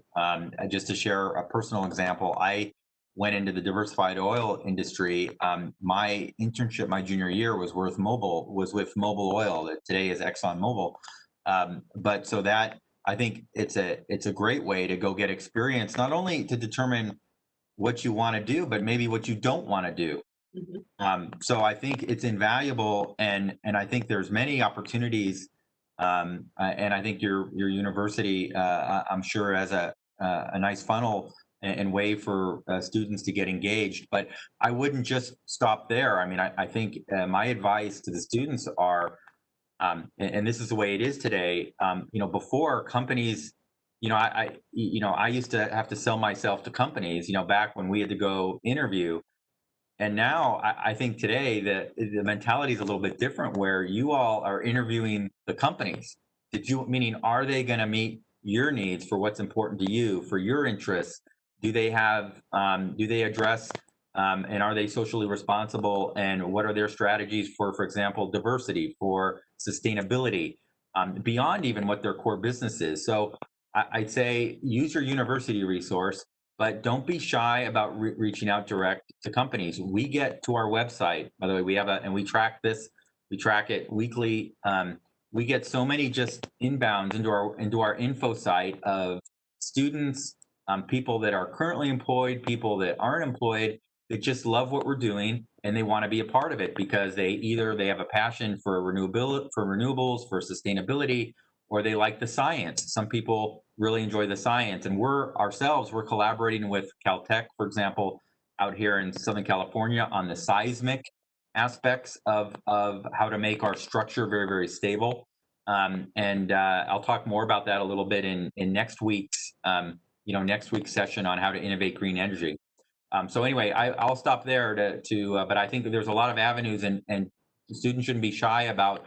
[SPEAKER 3] Just to share a personal example, I went into the diversified oil industry. My internship my junior year was with Mobil Oil, that today is ExxonMobil. But so that, I think it's a great way to go get experience, not only to determine what you want to do, but maybe what you don't want to do. Mm-hmm. So I think it's invaluable, and I think there's many opportunities. And I think your university, I'm sure, has a nice funnel and way for students to get engaged. But I wouldn't just stop there. I mean, I think my advice to the students are, and this is the way it is today. Before companies, I used to have to sell myself to companies. Back when we had to go interview. And now I think today the mentality is a little bit different, where you all are interviewing the companies. Meaning, are they going to meet your needs for what's important to you, for your interests? Do they address, and are they socially responsible? And what are their strategies for example, diversity, for sustainability, beyond even what their core business is? So I'd say use your university resource, but don't be shy about reaching out direct to companies. We get to our website, by the way, and we track this, we track it weekly. We get so many just inbounds into our info site of students, people that are currently employed, people that aren't employed, that just love what we're doing and they want to be a part of it because they have a passion for renewables, for sustainability, or they like the science. Some people really enjoy the science, and we're collaborating with Caltech, for example, out here in Southern California on the seismic aspects of how to make our structure very, very stable. And I'll talk more about that a little bit in next week's session on how to innovate green energy. So anyway, I'll stop there but I think that there's a lot of avenues, and students shouldn't be shy about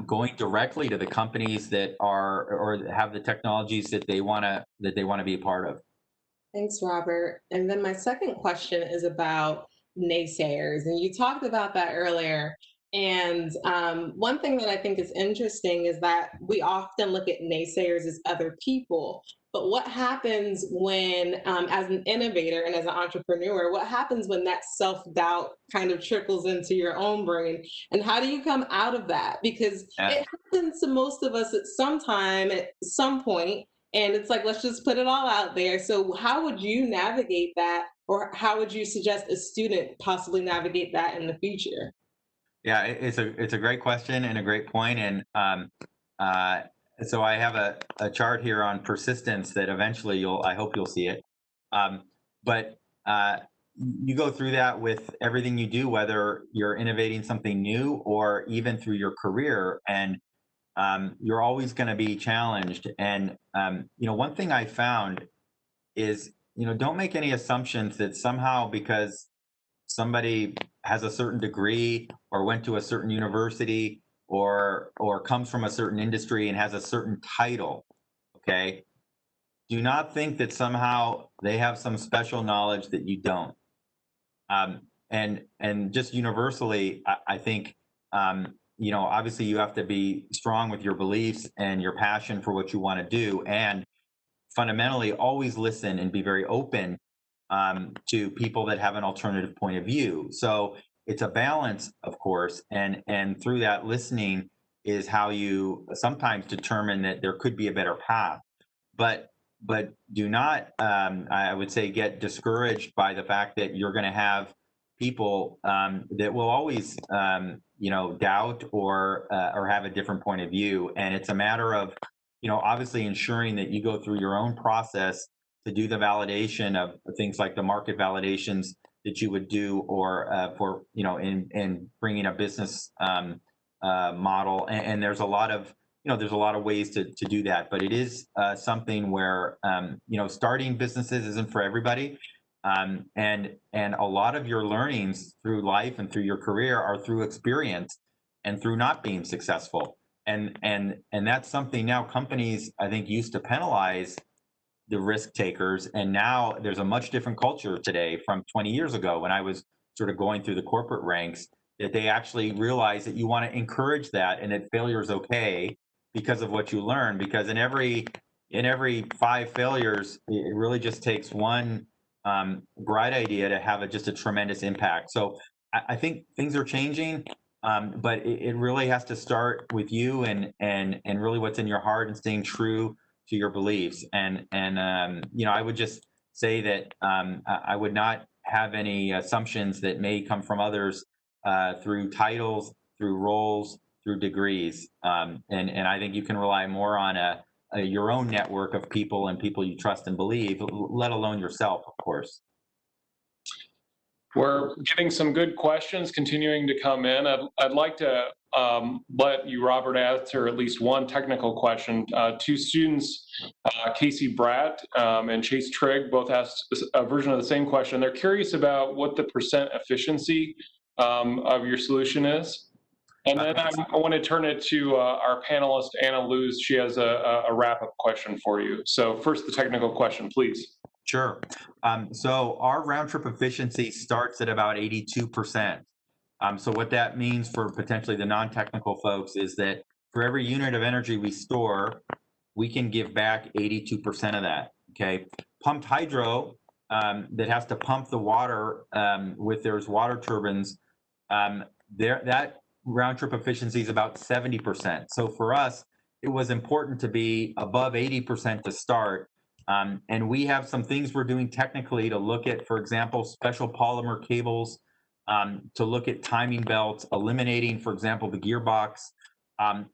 [SPEAKER 3] going directly to the companies that are or have the technologies that they want to be a part of.
[SPEAKER 4] Thanks, Robert. And then my second question is about naysayers. And you talked about that earlier. And one thing that I think is interesting is that we often look at naysayers as other people. But what happens when, as an innovator and as an entrepreneur, what happens when that self doubt kind of trickles into your own brain? And how do you come out of that? Because it happens to most of us at some time, at some point, and it's like, let's just put it all out there. So how would you navigate that? Or how would you suggest a student possibly navigate that in the future?
[SPEAKER 3] Yeah, it's a great question and a great point. And uh, so I have a chart here on persistence that eventually I hope you'll see it. But you go through that with everything you do, whether you're innovating something new or even through your career, and you're always going to be challenged. And one thing I found is, don't make any assumptions that somehow because somebody has a certain degree or went to a certain university or comes from a certain industry and has a certain title, okay, do not think that somehow they have some special knowledge that you don't. And just universally, I think obviously you have to be strong with your beliefs and your passion for what you want to do, and fundamentally always listen and be very open to people that have an alternative point of view. So it's a balance, of course, and through that listening is how you sometimes determine that there could be a better path. But do not, I would say, get discouraged by the fact that you're going to have people that will always, doubt or have a different point of view. And it's a matter of, obviously ensuring that you go through your own process to do the validation of things like the market validations that you would do, or for in bringing a business model. And there's a lot of ways to do that, but it is something where starting businesses isn't for everybody, and a lot of your learnings through life and through your career are through experience and through not being successful. And that's something now companies, I think, used to penalize the risk takers, and now there's a much different culture today from 20 years ago when I was sort of going through the corporate ranks, that they actually realize that you want to encourage that and that failure is okay because of what you learn. Because in every 5 failures, it really just takes one bright idea to have just a tremendous impact. So I think things are changing, but it really has to start with you and really what's in your heart and staying true to your beliefs. And I would just say that I would not have any assumptions that may come from others through titles, through roles, through degrees. And I think you can rely more on your own network of people and people you trust and believe, let alone yourself, of course.
[SPEAKER 1] We're getting some good questions continuing to come in. I'd like to let you, Robert, answer at least one technical question. Two students, Casey Bratt and Chase Trigg, both asked a version of the same question. They're curious about what the percent efficiency of your solution is. And then I want to turn it to our panelist, Anna Luz. She has a wrap-up question for you. So first, the technical question, please.
[SPEAKER 3] Sure. So our round trip efficiency starts at about 82%. So what that means for potentially the non-technical folks is that for every unit of energy we store, we can give back 82% of that. Okay. Pumped hydro that has to pump the water with there's water turbines, that round trip efficiency is about 70%. So for us, it was important to be above 80% to start. And we have some things we're doing technically to look at, for example, special polymer cables, to look at timing belts, eliminating, for example, the gearbox.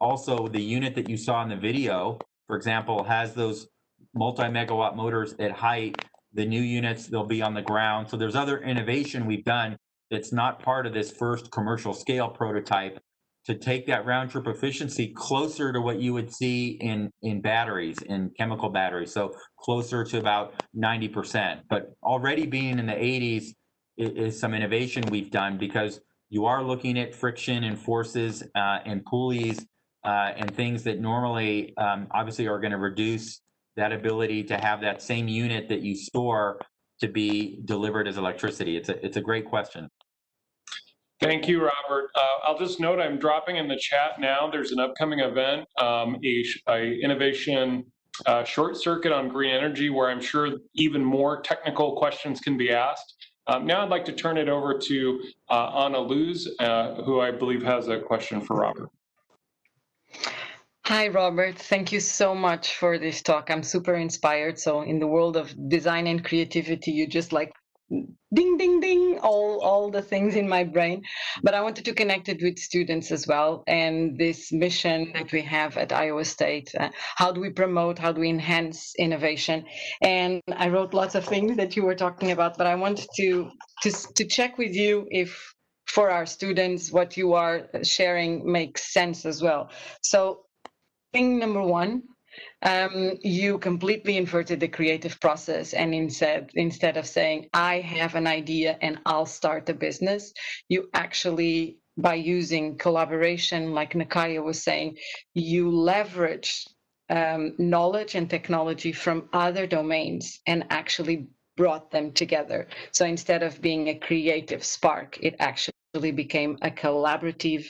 [SPEAKER 3] Also, the unit that you saw in the video, for example, has those multi-megawatt motors at height. The new units, they'll be on the ground. So there's other innovation we've done that's not part of this first commercial scale prototype to take that round trip efficiency closer to what you would see in batteries, in chemical batteries. So closer to about 90%. But already being in the 80s is some innovation we've done, because you are looking at friction and forces and pulleys and things that normally obviously are going to reduce that ability to have that same unit that you store to be delivered as electricity. It's a great question.
[SPEAKER 1] Thank you, Robert. I'll just note I'm dropping in the chat now. There's an upcoming event, a innovation short circuit on green energy, where I'm sure even more technical questions can be asked. Now I'd like to turn it over to Anna Luz, who I believe has a question for Robert.
[SPEAKER 5] Hi, Robert. Thank you so much for this talk. I'm super inspired. So in the world of design and creativity, you just like ding, ding, ding, all the things in my brain. But I wanted to connect it with students as well. And this mission that we have at Iowa State, how do we promote, how do we enhance innovation? And I wrote lots of things that you were talking about, but I wanted to check with you if for our students, what you are sharing makes sense as well. So thing number one, you completely inverted the creative process, and instead of saying, I have an idea and I'll start a business, you actually, by using collaboration, like Nakaya was saying, you leverage knowledge and technology from other domains and actually brought them together. So instead of being a creative spark, it actually became a collaborative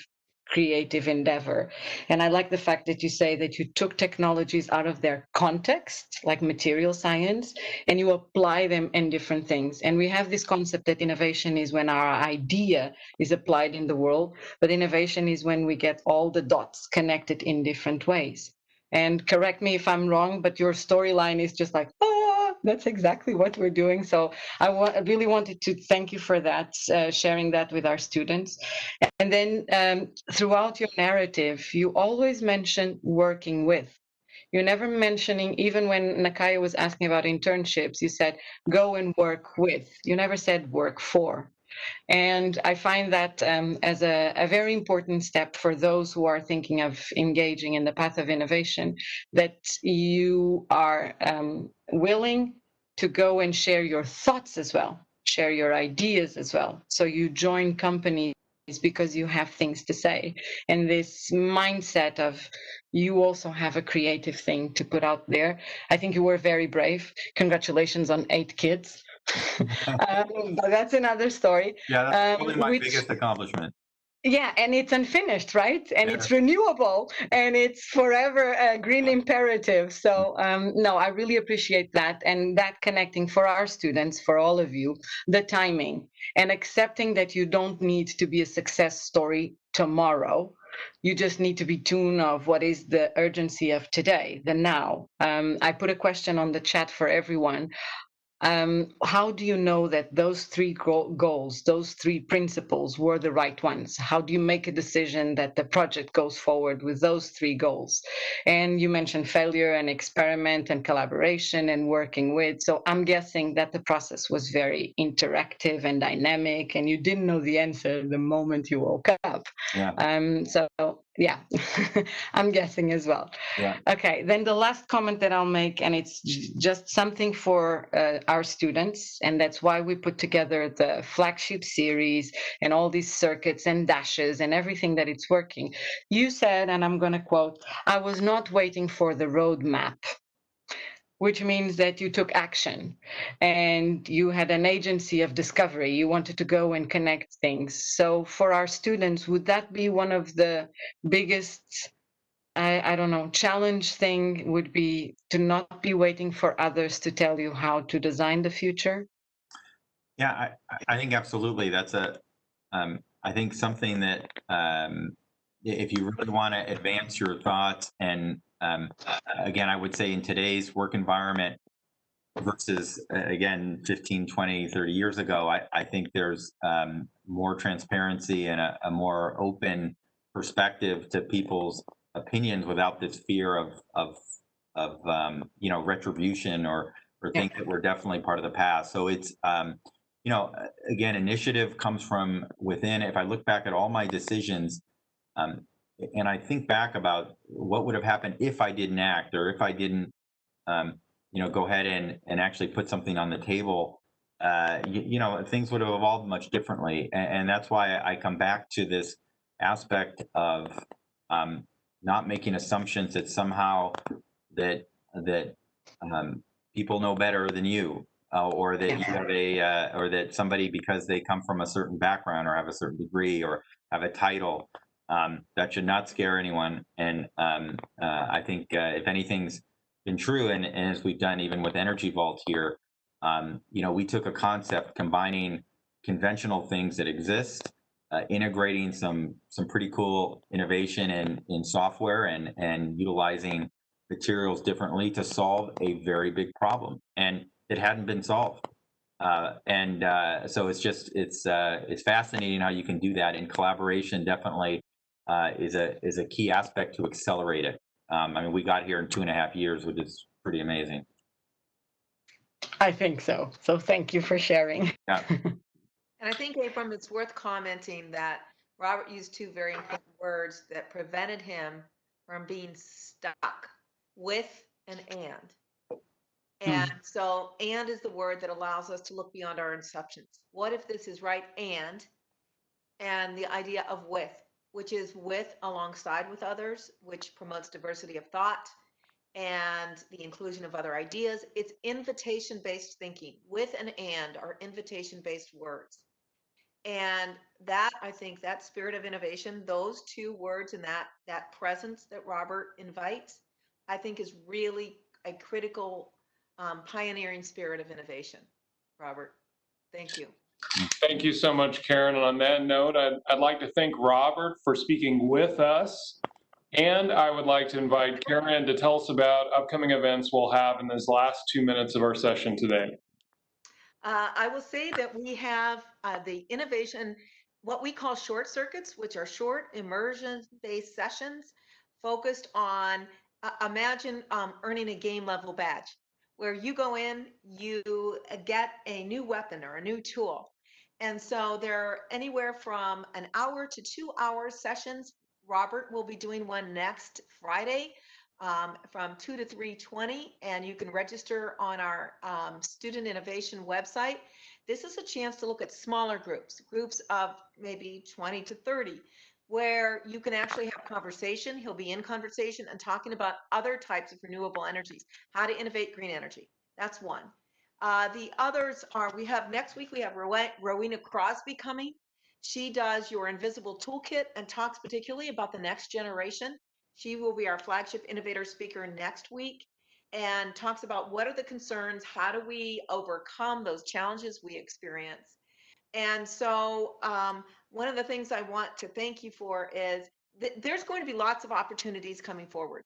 [SPEAKER 5] creative endeavor. And I like the fact that you say that you took technologies out of their context, like material science, and you apply them in different things. And we have this concept that innovation is when our idea is applied in the world, but innovation is when we get all the dots connected in different ways. And correct me if I'm wrong, but your storyline is just like, oh, that's exactly what we're doing. So I really wanted to thank you for that, sharing that with our students. And then throughout your narrative, you always mention working with. You're never mentioning, even when Nakaya was asking about internships, you said, go and work with. You never said work for. And I find that as a very important step for those who are thinking of engaging in the path of innovation, that you are willing to go and share your thoughts as well, share your ideas as well. So you join companies because you have things to say. And this mindset of you also have a creative thing to put out there. I think you were very brave. Congratulations on 8 kids. But that's another story.
[SPEAKER 3] Yeah, that's probably my biggest accomplishment.
[SPEAKER 5] Yeah, and it's unfinished, right? And it's renewable, and it's forever a green imperative. So no, I really appreciate that, and that connecting for our students, for all of you, the timing and accepting that you don't need to be a success story tomorrow. You just need to be tuned of what is the urgency of today, the now. I put a question on the chat for everyone. How do you know that those three goals, those three principles were the right ones? How do you make a decision that the project goes forward with those three goals? And you mentioned failure and experiment and collaboration and working with. So I'm guessing that the process was very interactive and dynamic, and you didn't know the answer the moment you woke up.
[SPEAKER 3] Yeah.
[SPEAKER 5] So yeah, I'm guessing as well.
[SPEAKER 3] Yeah.
[SPEAKER 5] Okay, then the last comment that I'll make, and it's just something for our students, and that's why we put together the flagship series and all these circuits and dashes and everything that it's working. You said, and I'm going to quote, "I was not waiting for the roadmap," which means that you took action and you had an agency of discovery. You wanted to go and connect things. So for our students, would that be one of the biggest, I don't know, challenge thing would be to not be waiting for others to tell you how to design the future?
[SPEAKER 3] Yeah, I think absolutely. That's I think something that if you really want to advance your thoughts, and again, I would say in today's work environment versus again 15, 20, 30 years ago, I think there's more transparency and a more open perspective to people's opinions without this fear of retribution or
[SPEAKER 5] Yeah.
[SPEAKER 3] things that were definitely part of the past. So it's again, initiative comes from within. If I look back at all my decisions, um, and I think back about what would have happened if I didn't act, or if I didn't go ahead and actually put something on the table, things would have evolved much differently. And that's why I come back to this aspect of not making assumptions that somehow that people know better than you, or that you have or that somebody, because they come from a certain background or have a certain degree or have a title, that should not scare anyone. And I think if anything's been true, and as we've done even with Energy Vault here, we took a concept combining conventional things that exist, integrating some pretty cool innovation in software, and utilizing materials differently to solve a very big problem, and it hadn't been solved. So it's fascinating how you can do that, and collaboration definitely is a key aspect to accelerate it. I mean, we got here in 2.5 years, which is pretty amazing.
[SPEAKER 5] I think so. So thank you for sharing.
[SPEAKER 3] Yeah.
[SPEAKER 2] And I think, Abram, it's worth commenting that Robert used two very important words that prevented him from being stuck: with and and. And so, and is the word that allows us to look beyond our assumptions. What if this is right? And the idea of with, which is with alongside with others, which promotes diversity of thought and the inclusion of other ideas. It's invitation based thinking. With and are invitation based words. And that, I think, that spirit of innovation, those two words and that presence that Robert invites, I think is really a critical pioneering spirit of innovation. Robert, thank you.
[SPEAKER 1] Thank you so much, Karen. And on that note, I'd like to thank Robert for speaking with us. And I would like to invite Karen to tell us about upcoming events we'll have in this last 2 minutes of our session today.
[SPEAKER 2] I will say that we have the innovation, what we call short circuits, which are short immersion-based sessions focused on, imagine earning a game level badge, where you go in, you get a new weapon or a new tool. And so they're anywhere from an hour to 2 hour sessions. Robert will be doing one next Friday from 2 to 3:20, and you can register on our student innovation website. This is a chance to look at smaller groups of maybe 20 to 30, where you can actually have conversation. He'll be in conversation and talking about other types of renewable energies, how to innovate green energy. That's one. The others are, we have next week, we have Rowena Crosby coming. She does your invisible toolkit and talks particularly about the next generation. She will be our flagship innovator speaker next week and talks about what are the concerns, how do we overcome those challenges we experience. And so one of the things I want to thank you for is there's going to be lots of opportunities coming forward.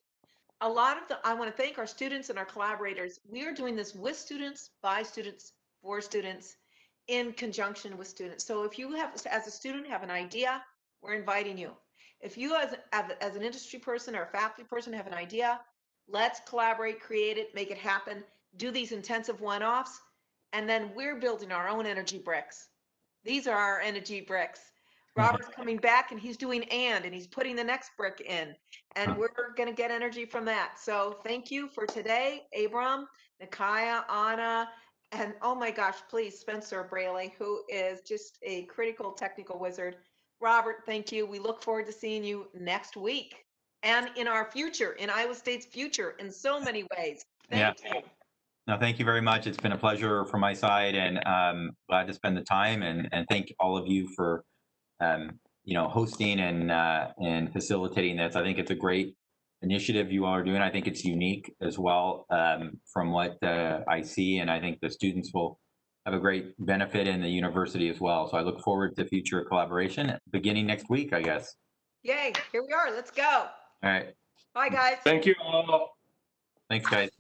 [SPEAKER 2] a lot of the, I want to thank our students and our collaborators. We are doing this with students, by students, for students, in conjunction with students. So if you have, as a student, have an idea, we're inviting you. If you as an industry person or a faculty person have an idea, let's collaborate, create it, make it happen, do these intensive one-offs, and then we're building our own energy bricks. These are our energy bricks. Robert's coming back and he's doing and he's putting the next brick in, and we're going to get energy from that. So thank you for today, Abram, Nikaya, Anna, and oh my gosh, please, Spencer Braley, who is just a critical technical wizard. Robert, thank you. We look forward to seeing you next week and in our future, in Iowa State's future, in so many ways. Thank you.
[SPEAKER 3] No, thank you very much. It's been a pleasure from my side, and glad to spend the time. And thank all of you for hosting and facilitating this. I think it's a great initiative you all are doing. I think it's unique as well from what I see, and I think the students will have a great benefit in the university as well. So I look forward to future collaboration beginning next week, I guess.
[SPEAKER 2] Yay, here we are. Let's go.
[SPEAKER 3] All right.
[SPEAKER 2] Bye, guys.
[SPEAKER 1] Thank you all.
[SPEAKER 3] Thanks, guys.